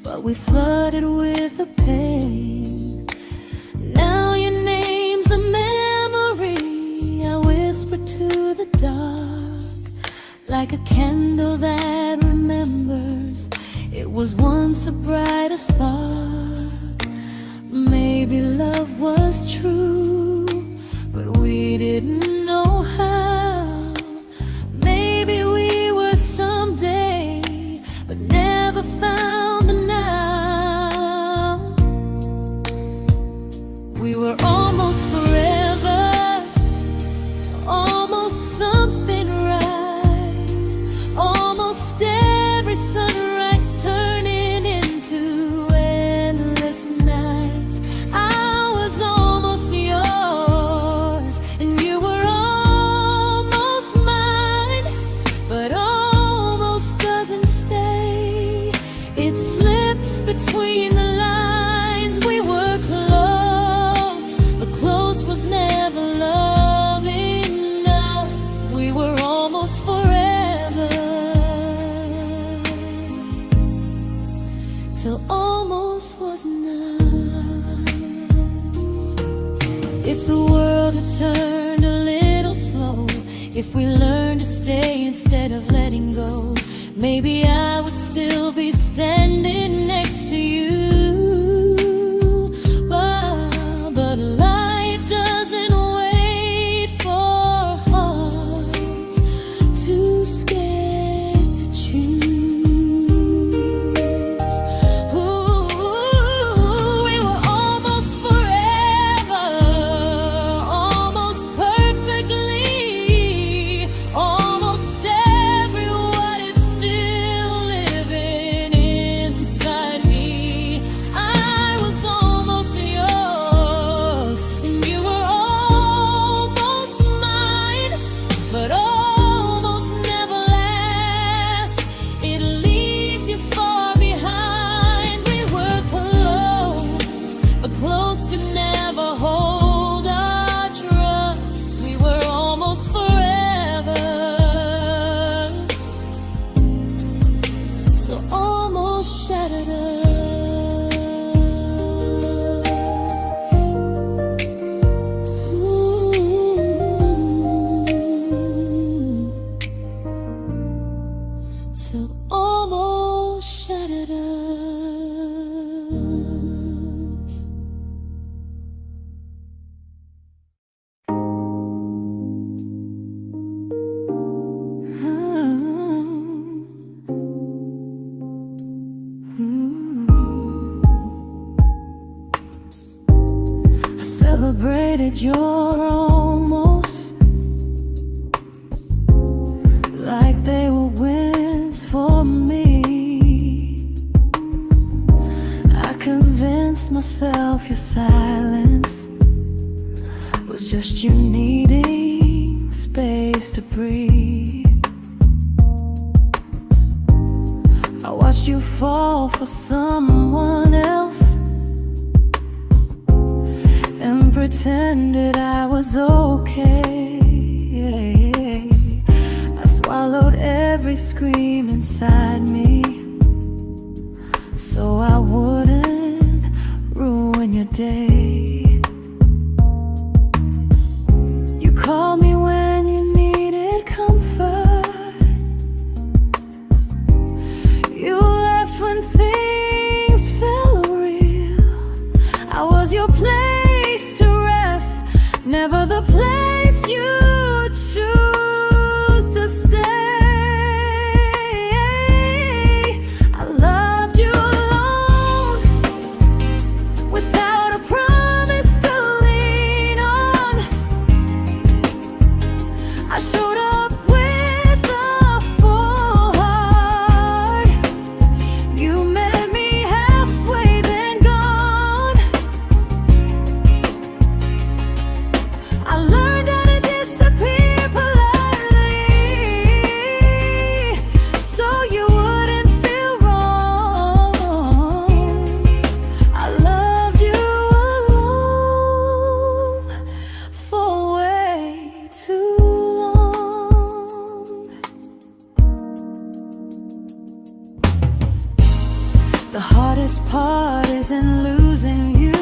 but we flooded with the pain. Now your name's a memory I whisper to the dark, like a candle that remembers it was once a brighter spark. Maybe love was true, but we didn't know how. Maybe we were someday, but never found the now. We were almost forever, almost something right, almost every sunrise turning into endless nights. I was almost yours, and you were almost mine, but almost doesn't stay. It slips between the lines. We were close, but close was never love enough. We were almost forever, till almost was enough. If the world had turned a little slow, if we learned to stay instead of letting go, maybe I would still be standing next to you. But life doesn't wait. celebrated your almost like they were wins for me. I convinced myself your silence was just you needing space to breathe. I watched you fall for someone else and pretended I was okay. I swallowed every scream inside me so I wouldn't ruin your day. You called me when you needed comfort. You left when things felt real. I was your place to rest, never the place you choose to stay. I loved you alone, without a promise to lean on. I showed up with a full heart. You met me halfway, then gone. I learned how to disappear politely, so you wouldn't feel wrong. I loved you alone for way too long. The hardest part isn't losing you,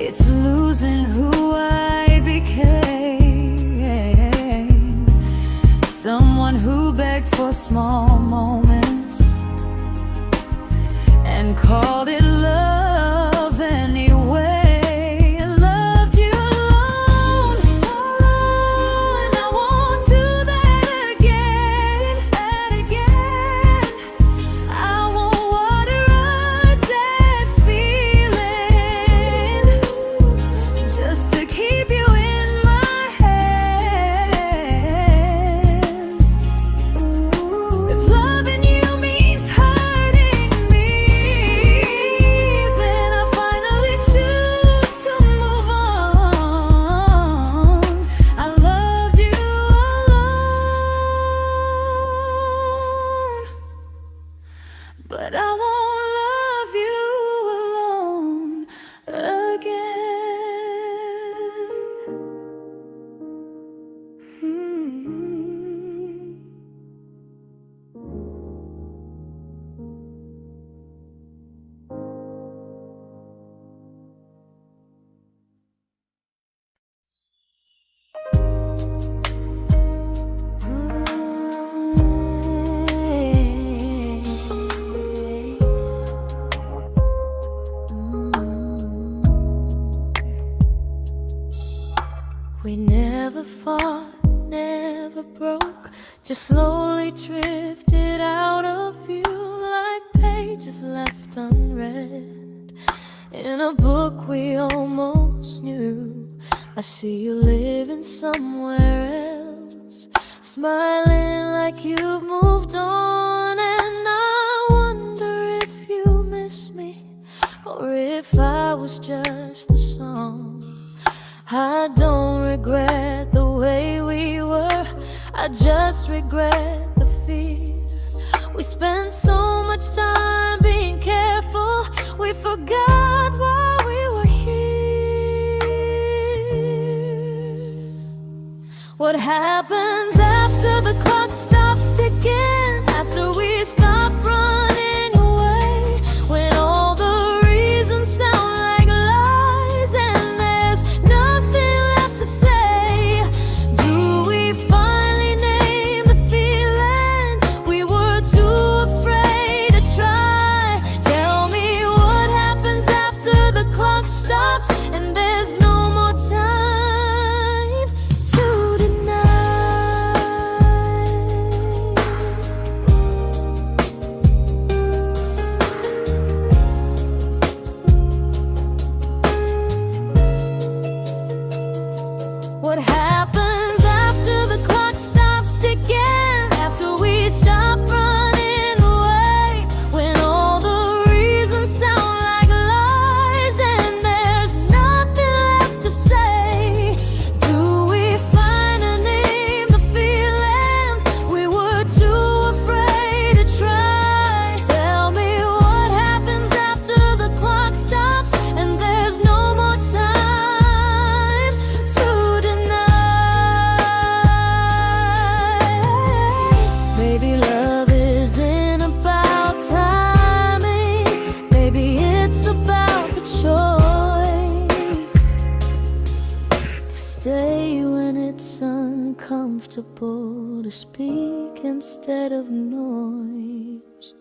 it's losing who I became. Someone who begged for small moments and called it love anyway. I loved you alone, and I won't do that again. I won't water a dead feeling just to keep you in my hands. If loving you means hurting me, then I finally choose to move on. I loved you alone, but I won't love you alone again. We never fought, never broke, just slowly drifted out of view like pages left unread in a book we almost knew. I see you living somewhere else, smiling like you've moved on, and I wonder if you miss me or if I was just the song. I don't regret the way we were, I just regret the fear. We spent so much time being careful, we forgot why we were here. What happens after the clock stops ticking, after we stop running away, when all the reasons sound like lies and there's nothing left to say? Do we finally name the feeling we were too afraid to try? Tell me what happens after the clock stops and there's no more time to deny. comfortable to speak instead of noise.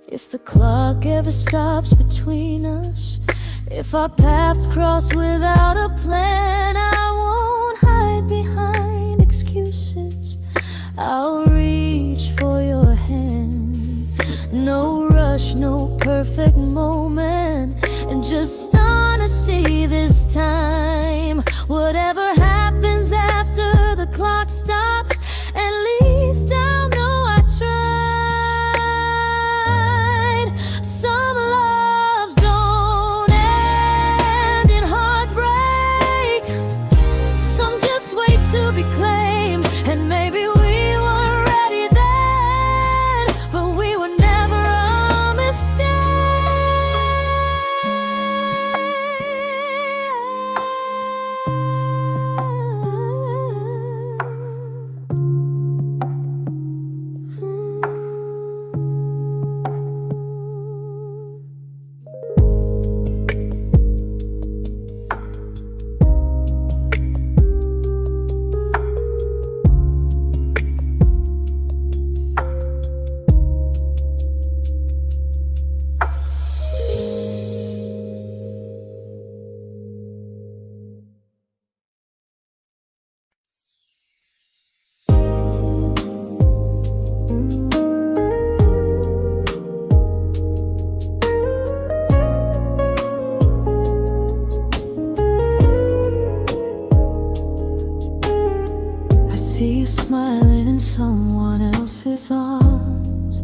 If the clock ever stops between us, if our paths cross without a plan, I won't hide behind excuses. I'll reach for your hand. No rush, no perfect moment, and just honesty this time. Whatever happens after the clock stops, at least I'll know I tried. Some loves don't end in heartbreak, some just wait to be claimed. And maybe we weren't ready then, but we were never a mistake. I see you smiling in someone else's arms,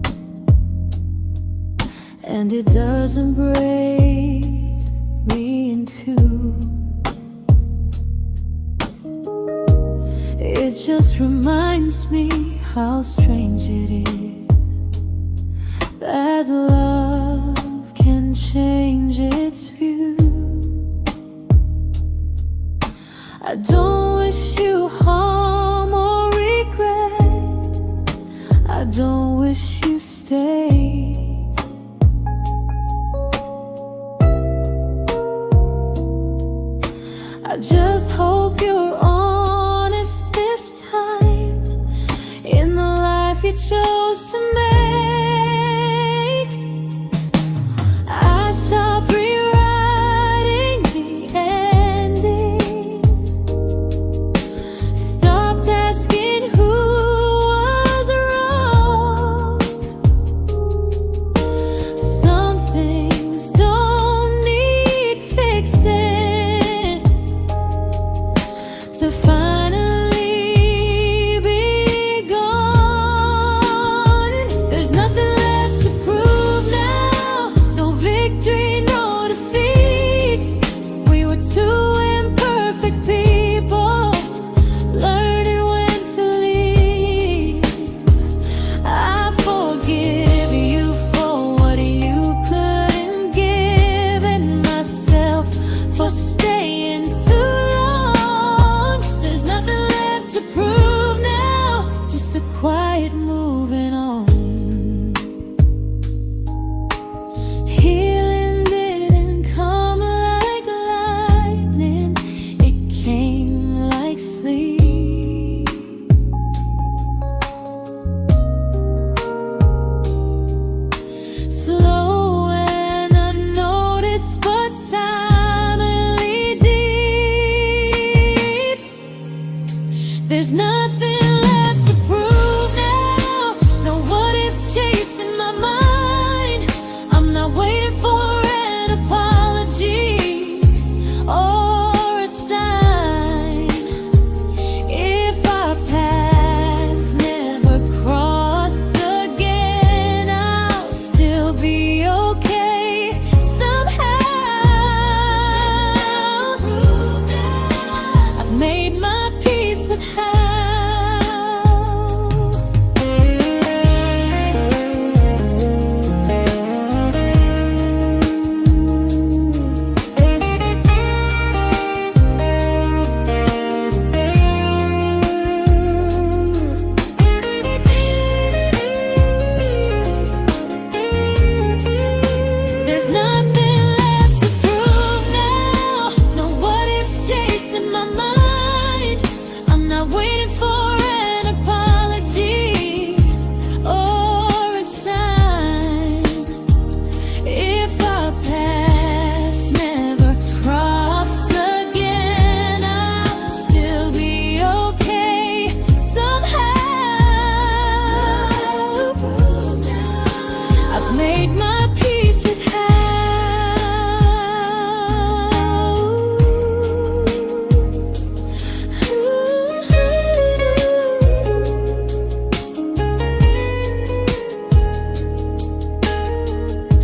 and it doesn't break me in two. It just reminds me how strange it is that love can change its view. I don't wish you harm or regret, I don't wish you stay. I just hope you're honest this time in the life you chose to make. I stopped rewriting the ending, stopped asking who was wrong. made my peace with how.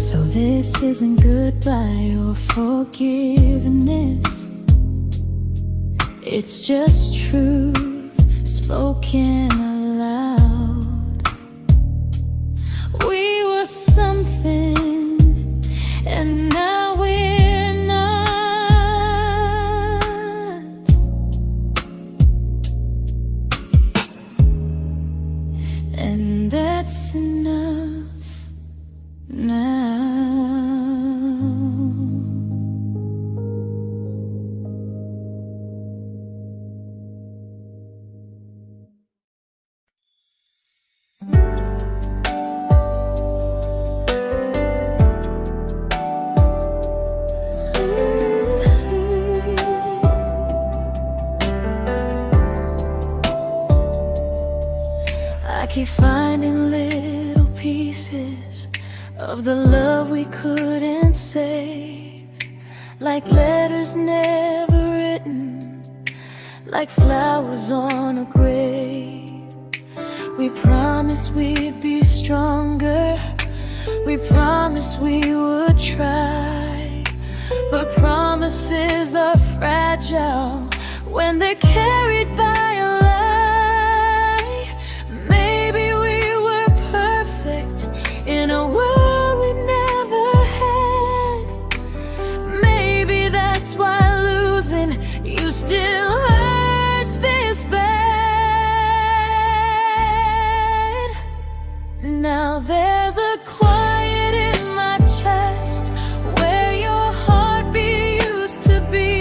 So this isn't goodbye or forgiveness. It's just truth spoken aloud. We were something, and now we're not. And that's enough now. I keep finding little pieces of the love we couldn't save, like letters never written, like flowers on a grave. We promised we'd be stronger, we promised we would try, but promises are fragile when they're carried by a lie. Maybe we were perfect in a world we never had. Maybe that's why losing you still hurts this bad. Now there's a quiet in my chest where your heartbeat used to be,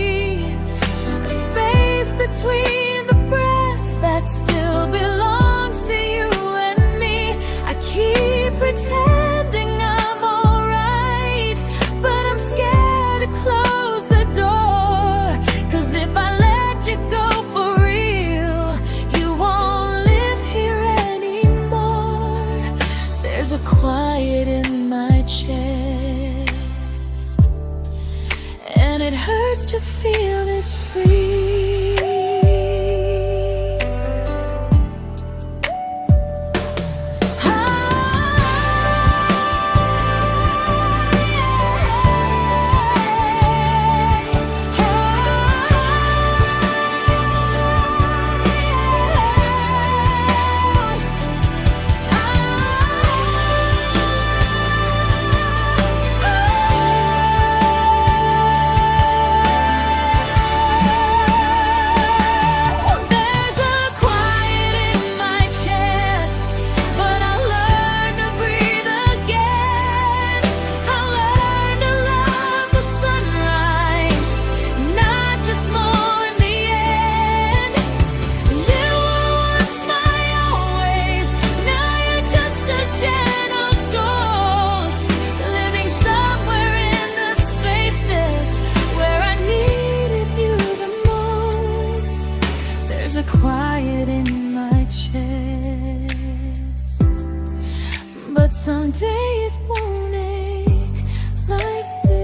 a space between the breaths that still belongs to you and me. I keep pretending I'm alright, but I'm scared to close the door, 'cause if I let you go for real, you won't live here anymore. There's a quiet in my chest, and it hurts to feel this free. Quiet in my chest, but someday it won't ache like this.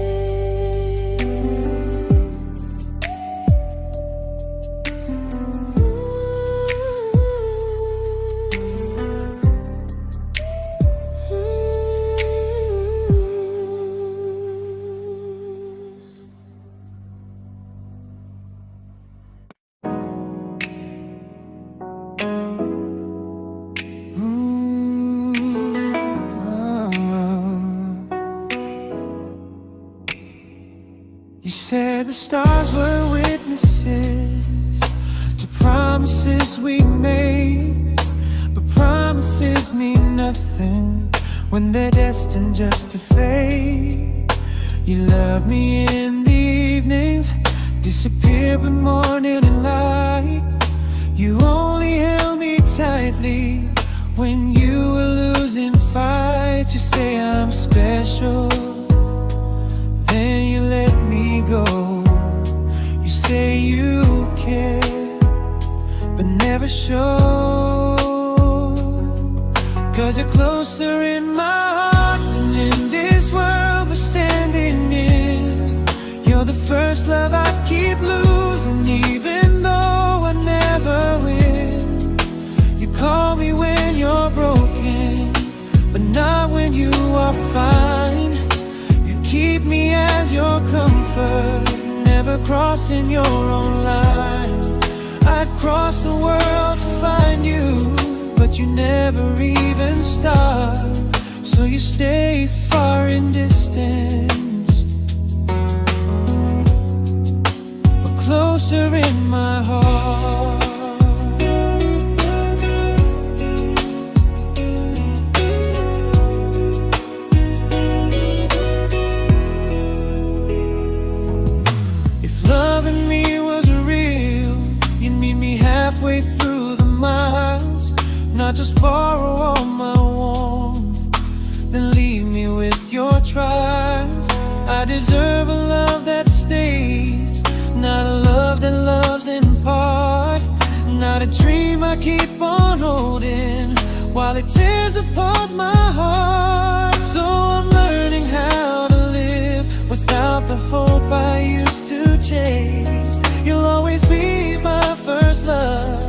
You said the stars were witnesses to promises we made, but promises mean nothing when they're destined just to fade. You love me in the evenings, disappear when morning and light. You only held me tightly when you were losing fights. You say I'm special, then you let me go. You say you care, but never show, 'cause you're closer in my heart than in prefer never crossing your own line. I'd cross the world to find you, but you never even start. So you stay far in distance, but closer in my heart. Halfway through the miles, not just borrow all my warmth, then leave me with your trials. I deserve a love that stays, not a love that loves in part, not a dream I keep on holding while it tears apart my heart. So I'm learning how to live without the hope I used to chase. You'll always be my first love,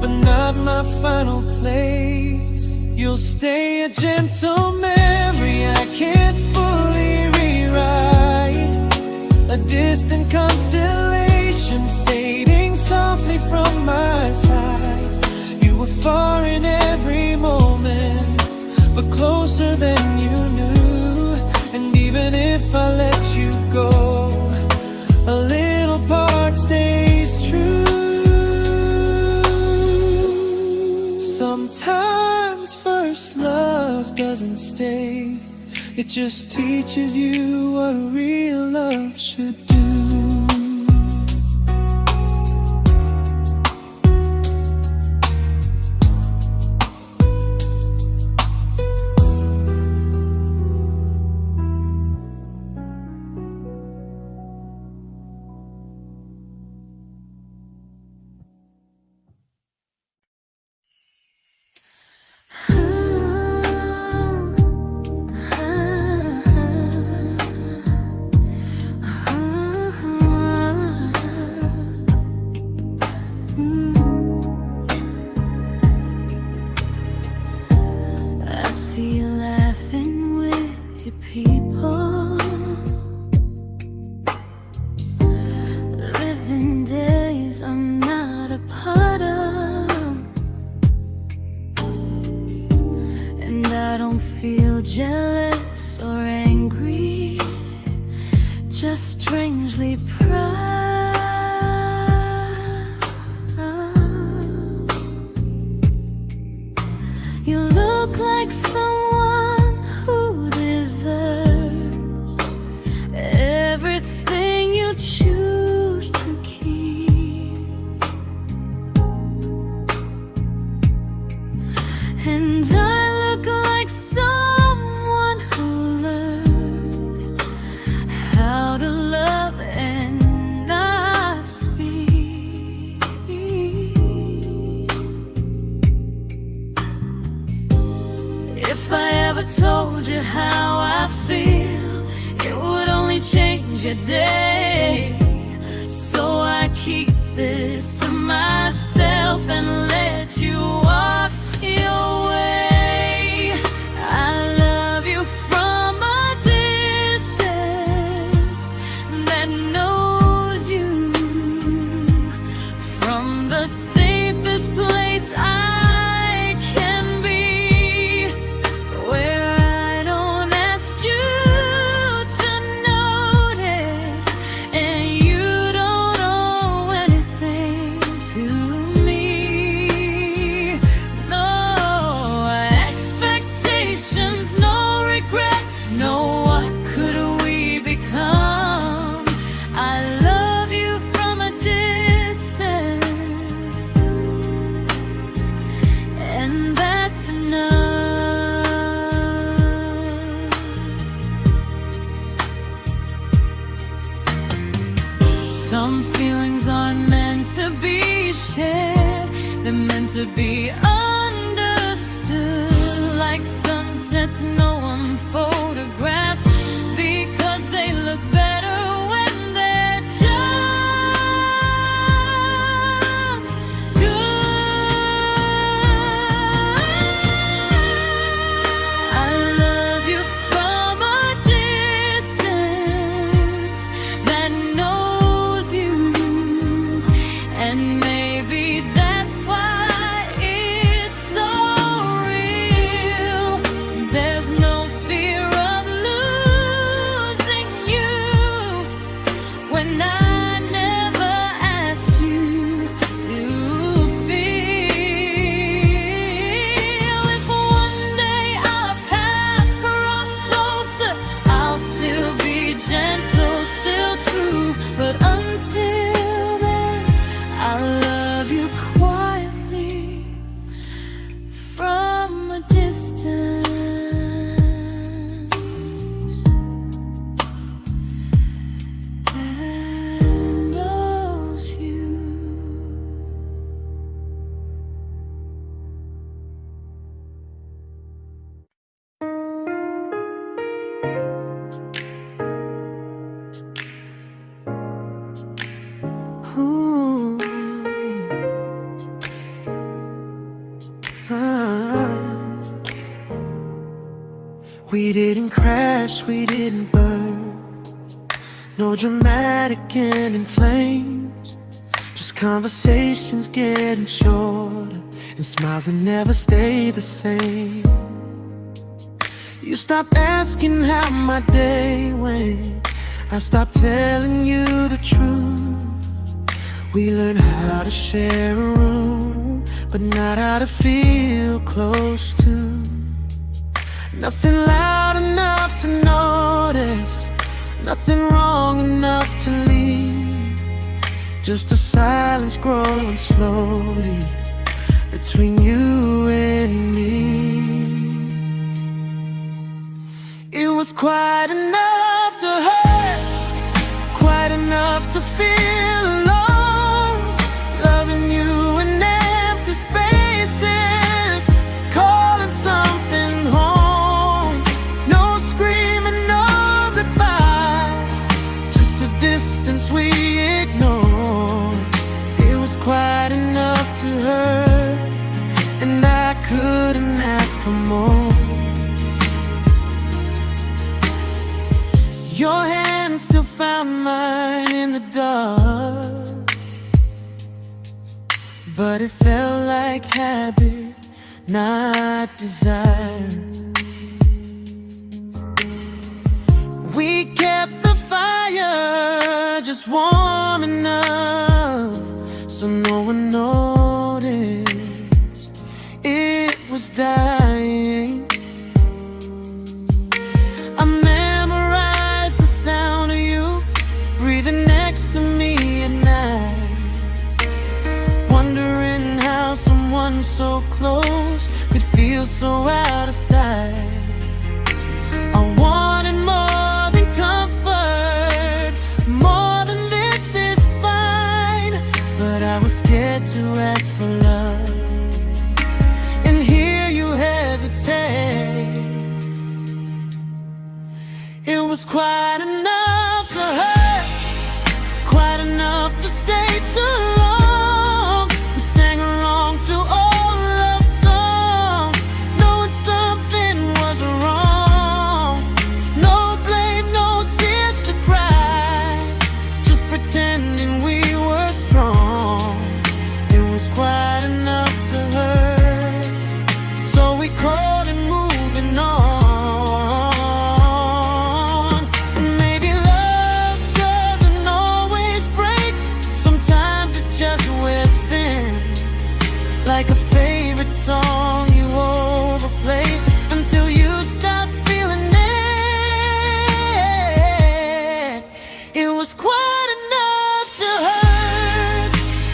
but not my final place. You'll stay a gentle memory I can't fully rewrite, a distant constellation fading softly from my side. You were far in every moment, but closer than you knew. And even if I let you go, a little part stays true. Sometimes first love doesn't stay, it just teaches you what real love should do. Jealous or angry, just strangely proud. You look like someone who deserves everything you choose to keep. And I look like someone who learned how to love and not speak. If I ever told you how I feel, it would only change your day. So I keep this to myself and let you walk your way. I love you from a distance that knows you, from the safest place I can be, where I don't ask you to notice and you don't owe anything to me. No expectations, no regret, no what could we become. I love you from a distance, and that's enough. Some feelings aren't meant to be shared, they're meant to be understood. Like sunsets no one photographs, because they look better when they're just good. I love you from a distance We didn't crash, we didn't burn. No dramatic end in flames. Just conversations getting shorter, and smiles that never stay the same. You stopped asking how my day went. I stopped telling you the truth. We learned how to share a room, but not how to feel close to. Nothing loud enough to notice, nothing wrong enough to leave. Just a silence growing slowly between you and me. It was quite enough to hurt, quite enough to feel alone. Loving you in empty spaces, calling something home. No screaming, no goodbye, just a distance we ignored. It was quite enough to hurt, and I couldn't ask for more. Your hand still found mine in the dark, but it felt like habit, not desire. We kept the fire just warm enough so no one noticed it was dying. I memorized the sound of you breathing next to me at night, wondering how someone so close could feel so out of sight. I wanted more than comfort, more than this is fine, but I was scared to ask for love and hear you hesitate. It was quite enough to hurt, quite enough to stay too long. We sang along to old love songs, knowing something was wrong. No blame, no tears to cry, just pretending we were strong. It was quite enough to hurt, so we crawled and moving on. Like a favorite song you overplay until you stop feeling it. It was quite enough to hurt.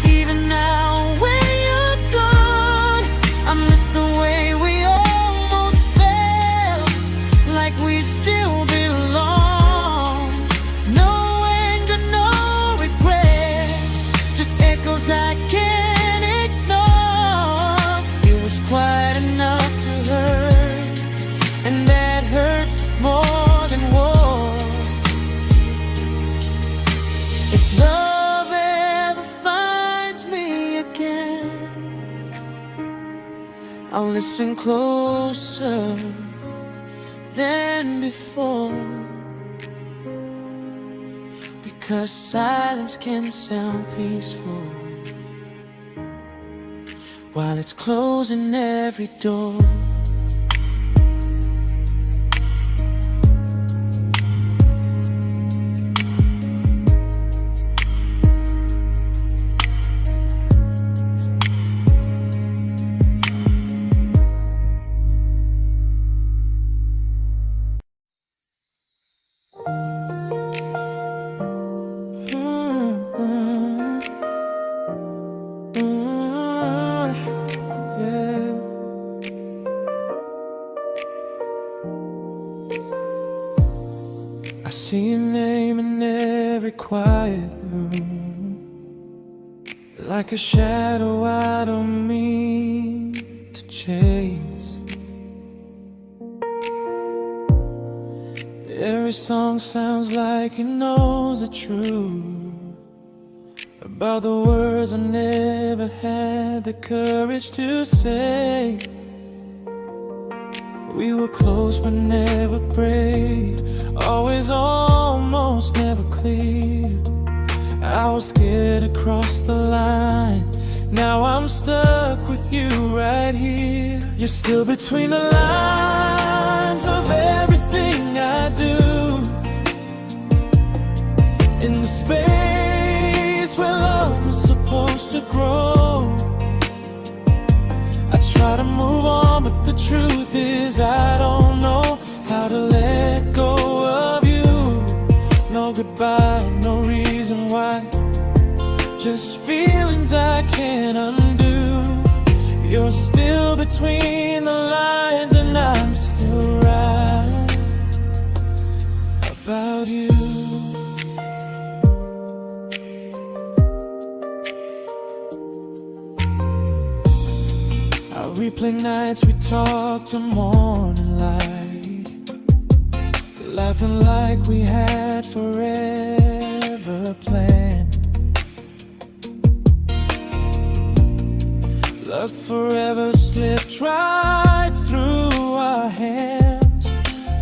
Even now when you're gone, I miss the way we almost felt, like we still belong. No anger, no regret, just echoes I can't ignore. It was quite enough to hurt, and that hurts more than war. If love ever finds me again, I'll listen closer than before, because silence can sound peaceful while it's closing every door. I see your name in every quiet room, like a shadow I don't mean to chase. Every song sounds like it knows the truth about the words I never had the courage to say. We were close but never brave, always almost, never clear. I was scared to cross the line. Now I'm stuck with you right here. You're still between the lines of everything I do, in the space where love was supposed to grow. I try to move on, but the truth is I don't know how to let go of you. No goodbye, no reason why, just feelings I can't undo. You're still between the lines and I'm still right about you. I replay nights we talk to morning light, laughing like we had forever planned. Luck forever slipped right through our hands,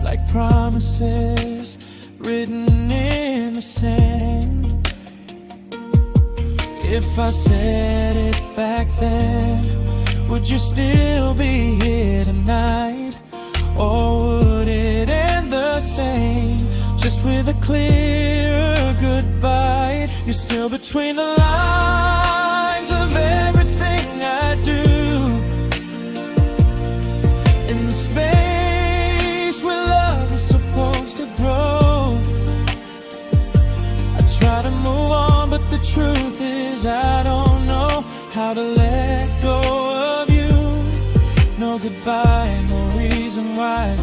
like promises written in the sand. If I said it back then, would you still be here tonight? Or would it end the same, just with a clear goodbye? You're still between the lines of everything I do, in the space where love is supposed to grow. I try to move on, but the truth is I don't know how to let go of you. No goodbye, no reason why,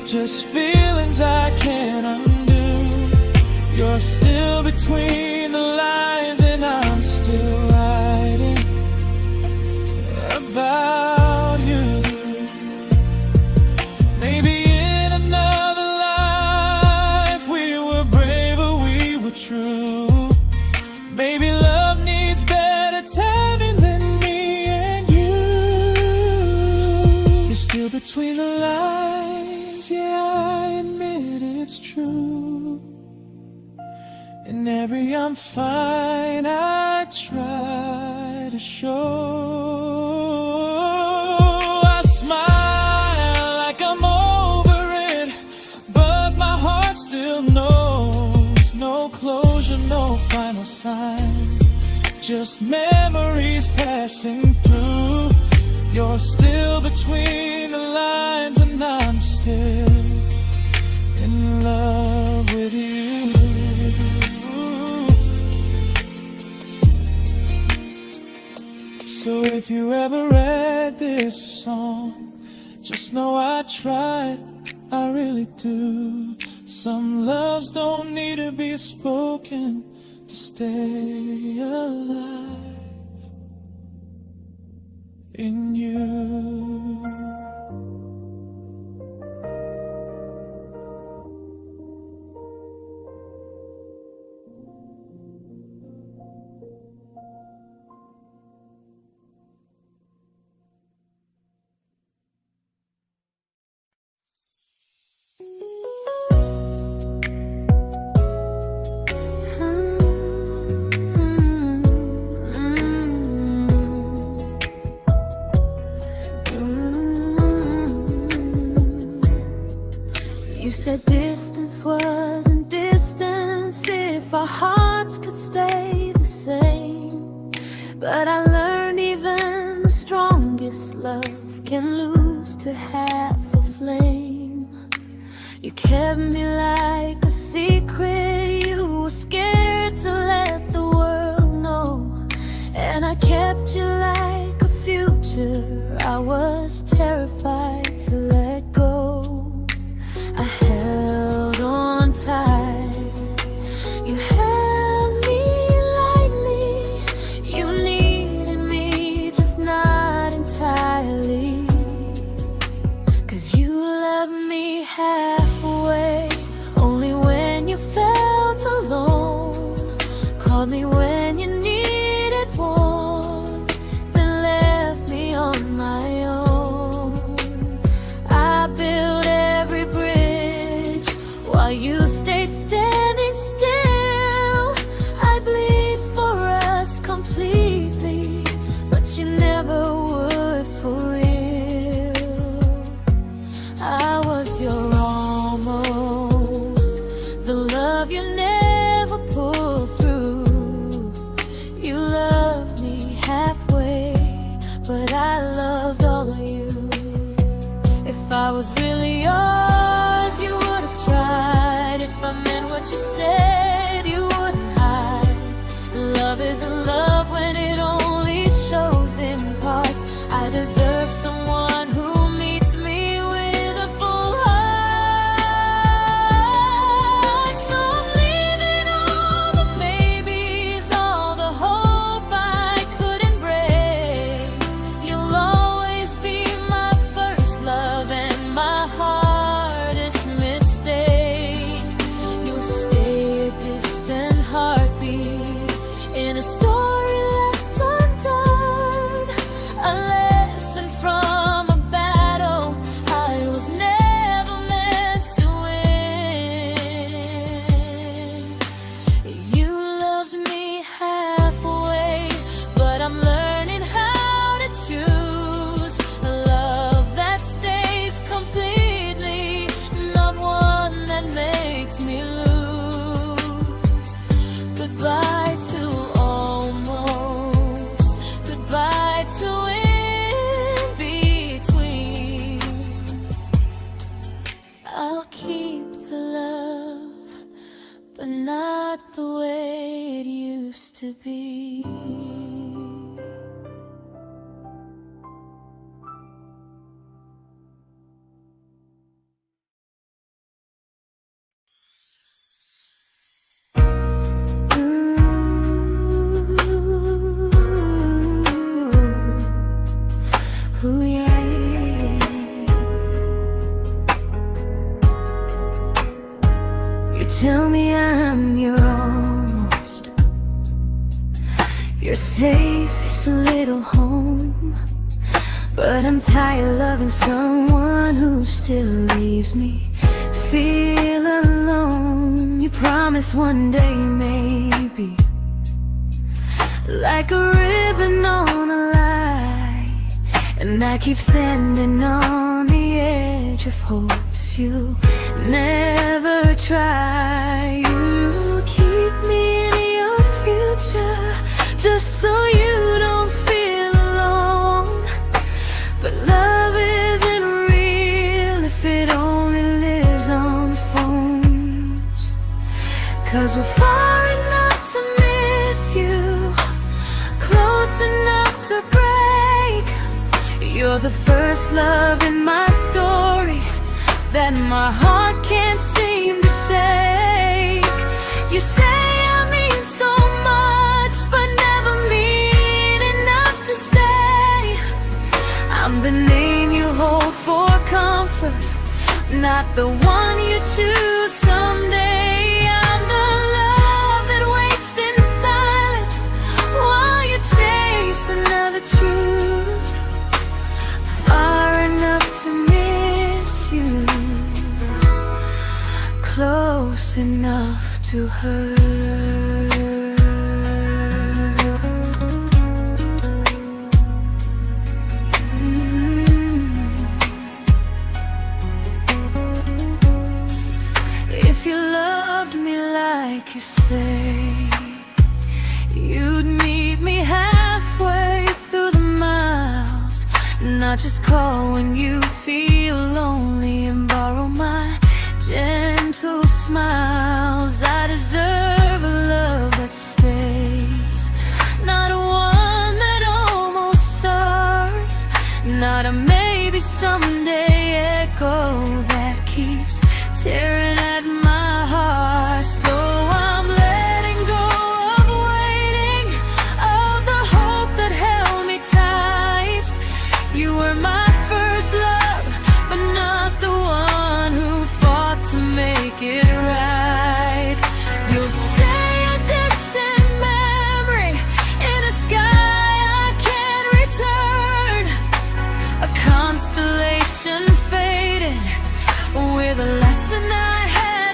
just feelings I can't undo. You're still between the lines and I'm still writing about you. Maybe in another life we were braver, we were true. Maybe love needs better timing than me and you. You're still between the lines, yeah, I admit it's true. In every I'm fine I try to show. I smile like I'm over it, but my heart still knows. No closure, no final sign, just memories passing through. You're still between the lines and I'm still in love with you. So if you ever read this song, just know I tried, I really do. Some loves don't need to be spoken to stay alive in you. You said distance wasn't distance if our hearts could stay the same. But I learned even the strongest love can lose to half a flame. You kept me like a secret, you were scared to let the world know. And I kept you like a future, I was terrified to let go. I held on tight, you held me lightly. You needed me, just not entirely. 'Cause you loved me halfway, only when you felt alone. Called me when you needed warmth, then left me on my own. you stayed standing still. I bleed for us completely, but you never would for real. I was your almost, the love you never pulled through. You loved me halfway, but I loved all of you. If I was really yours, you would have tried. If I meant what you said, you wouldn't hide. Love isn't love when it only shows in parts. I deserve someone who meets me with a full heart. So I'm leaving all the maybes, all the hope I couldn't break. You'll always be my first love and my hardest mistake. You'll stay a distant heartbeat in a story left undone, a lesson from a battle I was never meant to win. You loved me halfway, but I'm learning how to choose a love that stays completely, not one that makes me lose. Goodbye to almost, goodbye to in between. I'll keep the love, but not the way it used to be. Ooh, yeah, yeah. You tell me I'm your almost, your safest little home, but I'm tired loving someone who still leaves me feel alone. You promise one day maybe, like a ribbon on a line, and I keep standing on the edge of hopes you never try. You keep me in your future just so you don't feel alone. But love isn't real if it only lives on phones. 'Cause we're far enough to miss you, close enough to break. You're the first love in my story that my heart can't seem to shake. You say I mean so much, but never mean enough to stay. I'm the name you hold for comfort, not the one you choose someday. I'm the love that waits in silence while you chase another truth. Far enough to miss you, close enough to hurt. If you loved me like you say, you'd meet me halfway through the miles, not just call when you feel lonely and borrow my gentle smiles. I deserve a love that stays, not one that almost starts, not a maybe someday echo that keeps tearing at my heart. So I'm letting go of waiting, of the hope that held me tight. You were my first love, but not the one who fought to make it right. You'll stay a distant memory in a sky I can't return, a constellation faded with a lesson I had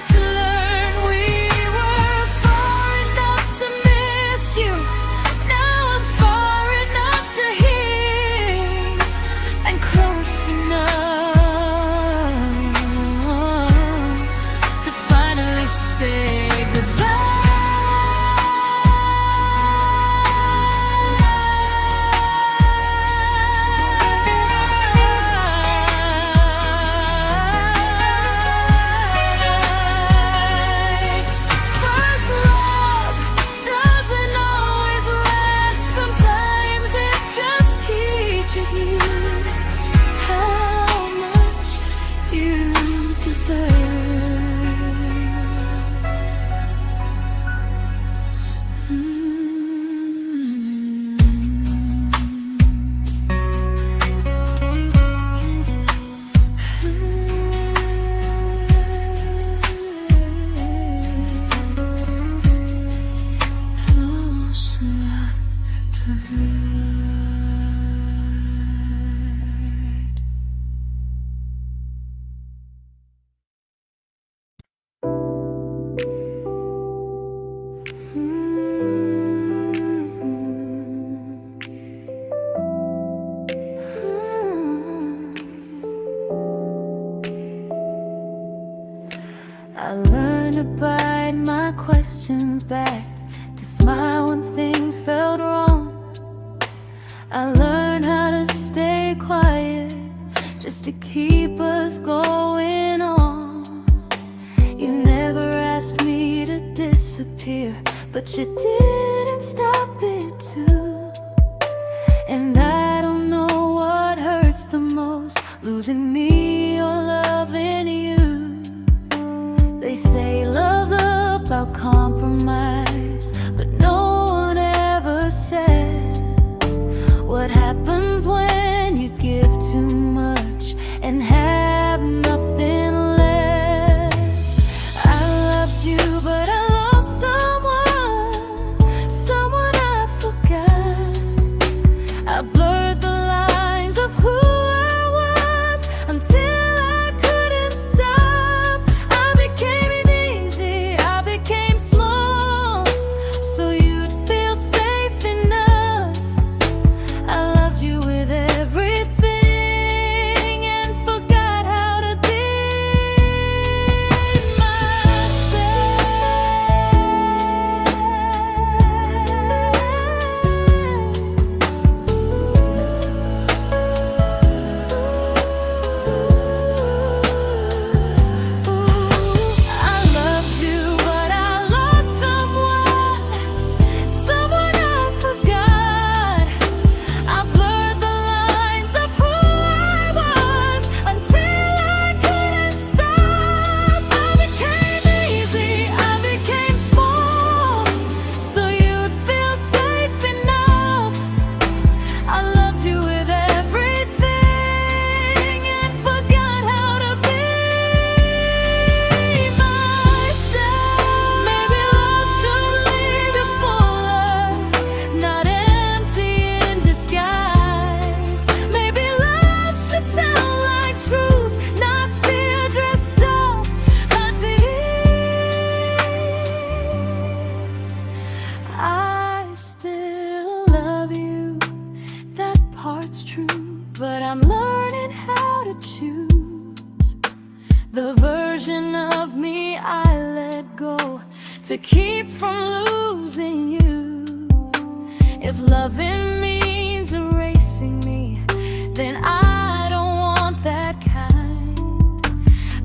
I learned to bite my questions back, to smile when things felt wrong. I learned how to stay quiet, just to keep us going on. You never asked me to disappear, but you didn't stop it too. And I don't know what hurts the most, losing me or loving you. They say love's about compromise, but no one ever says what happens when you give too much and have nothing left. I loved you, but I lost someone I forgot. I blurred the lines of who I was until I couldn't stop. I became easy, I became small, so you'd feel safe enough. I loved you with everything and forgot how to be I loved you, but I lost someone I forgot. I blurred the lines of who I was until I couldn't stop. I became easy, I became small, so you'd feel safe enough. I loved you with everything and forgot how to be myself. Maybe love should leave you fuller, not empty in disguise. Maybe love should sound like truth, not fear dressed up as it is. I still love you, that part's true, but I'm learning how to choose the version of me I let go to keep from losing you. If loving means erasing me, then I don't want that kind.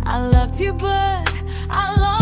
I loved you, but I lost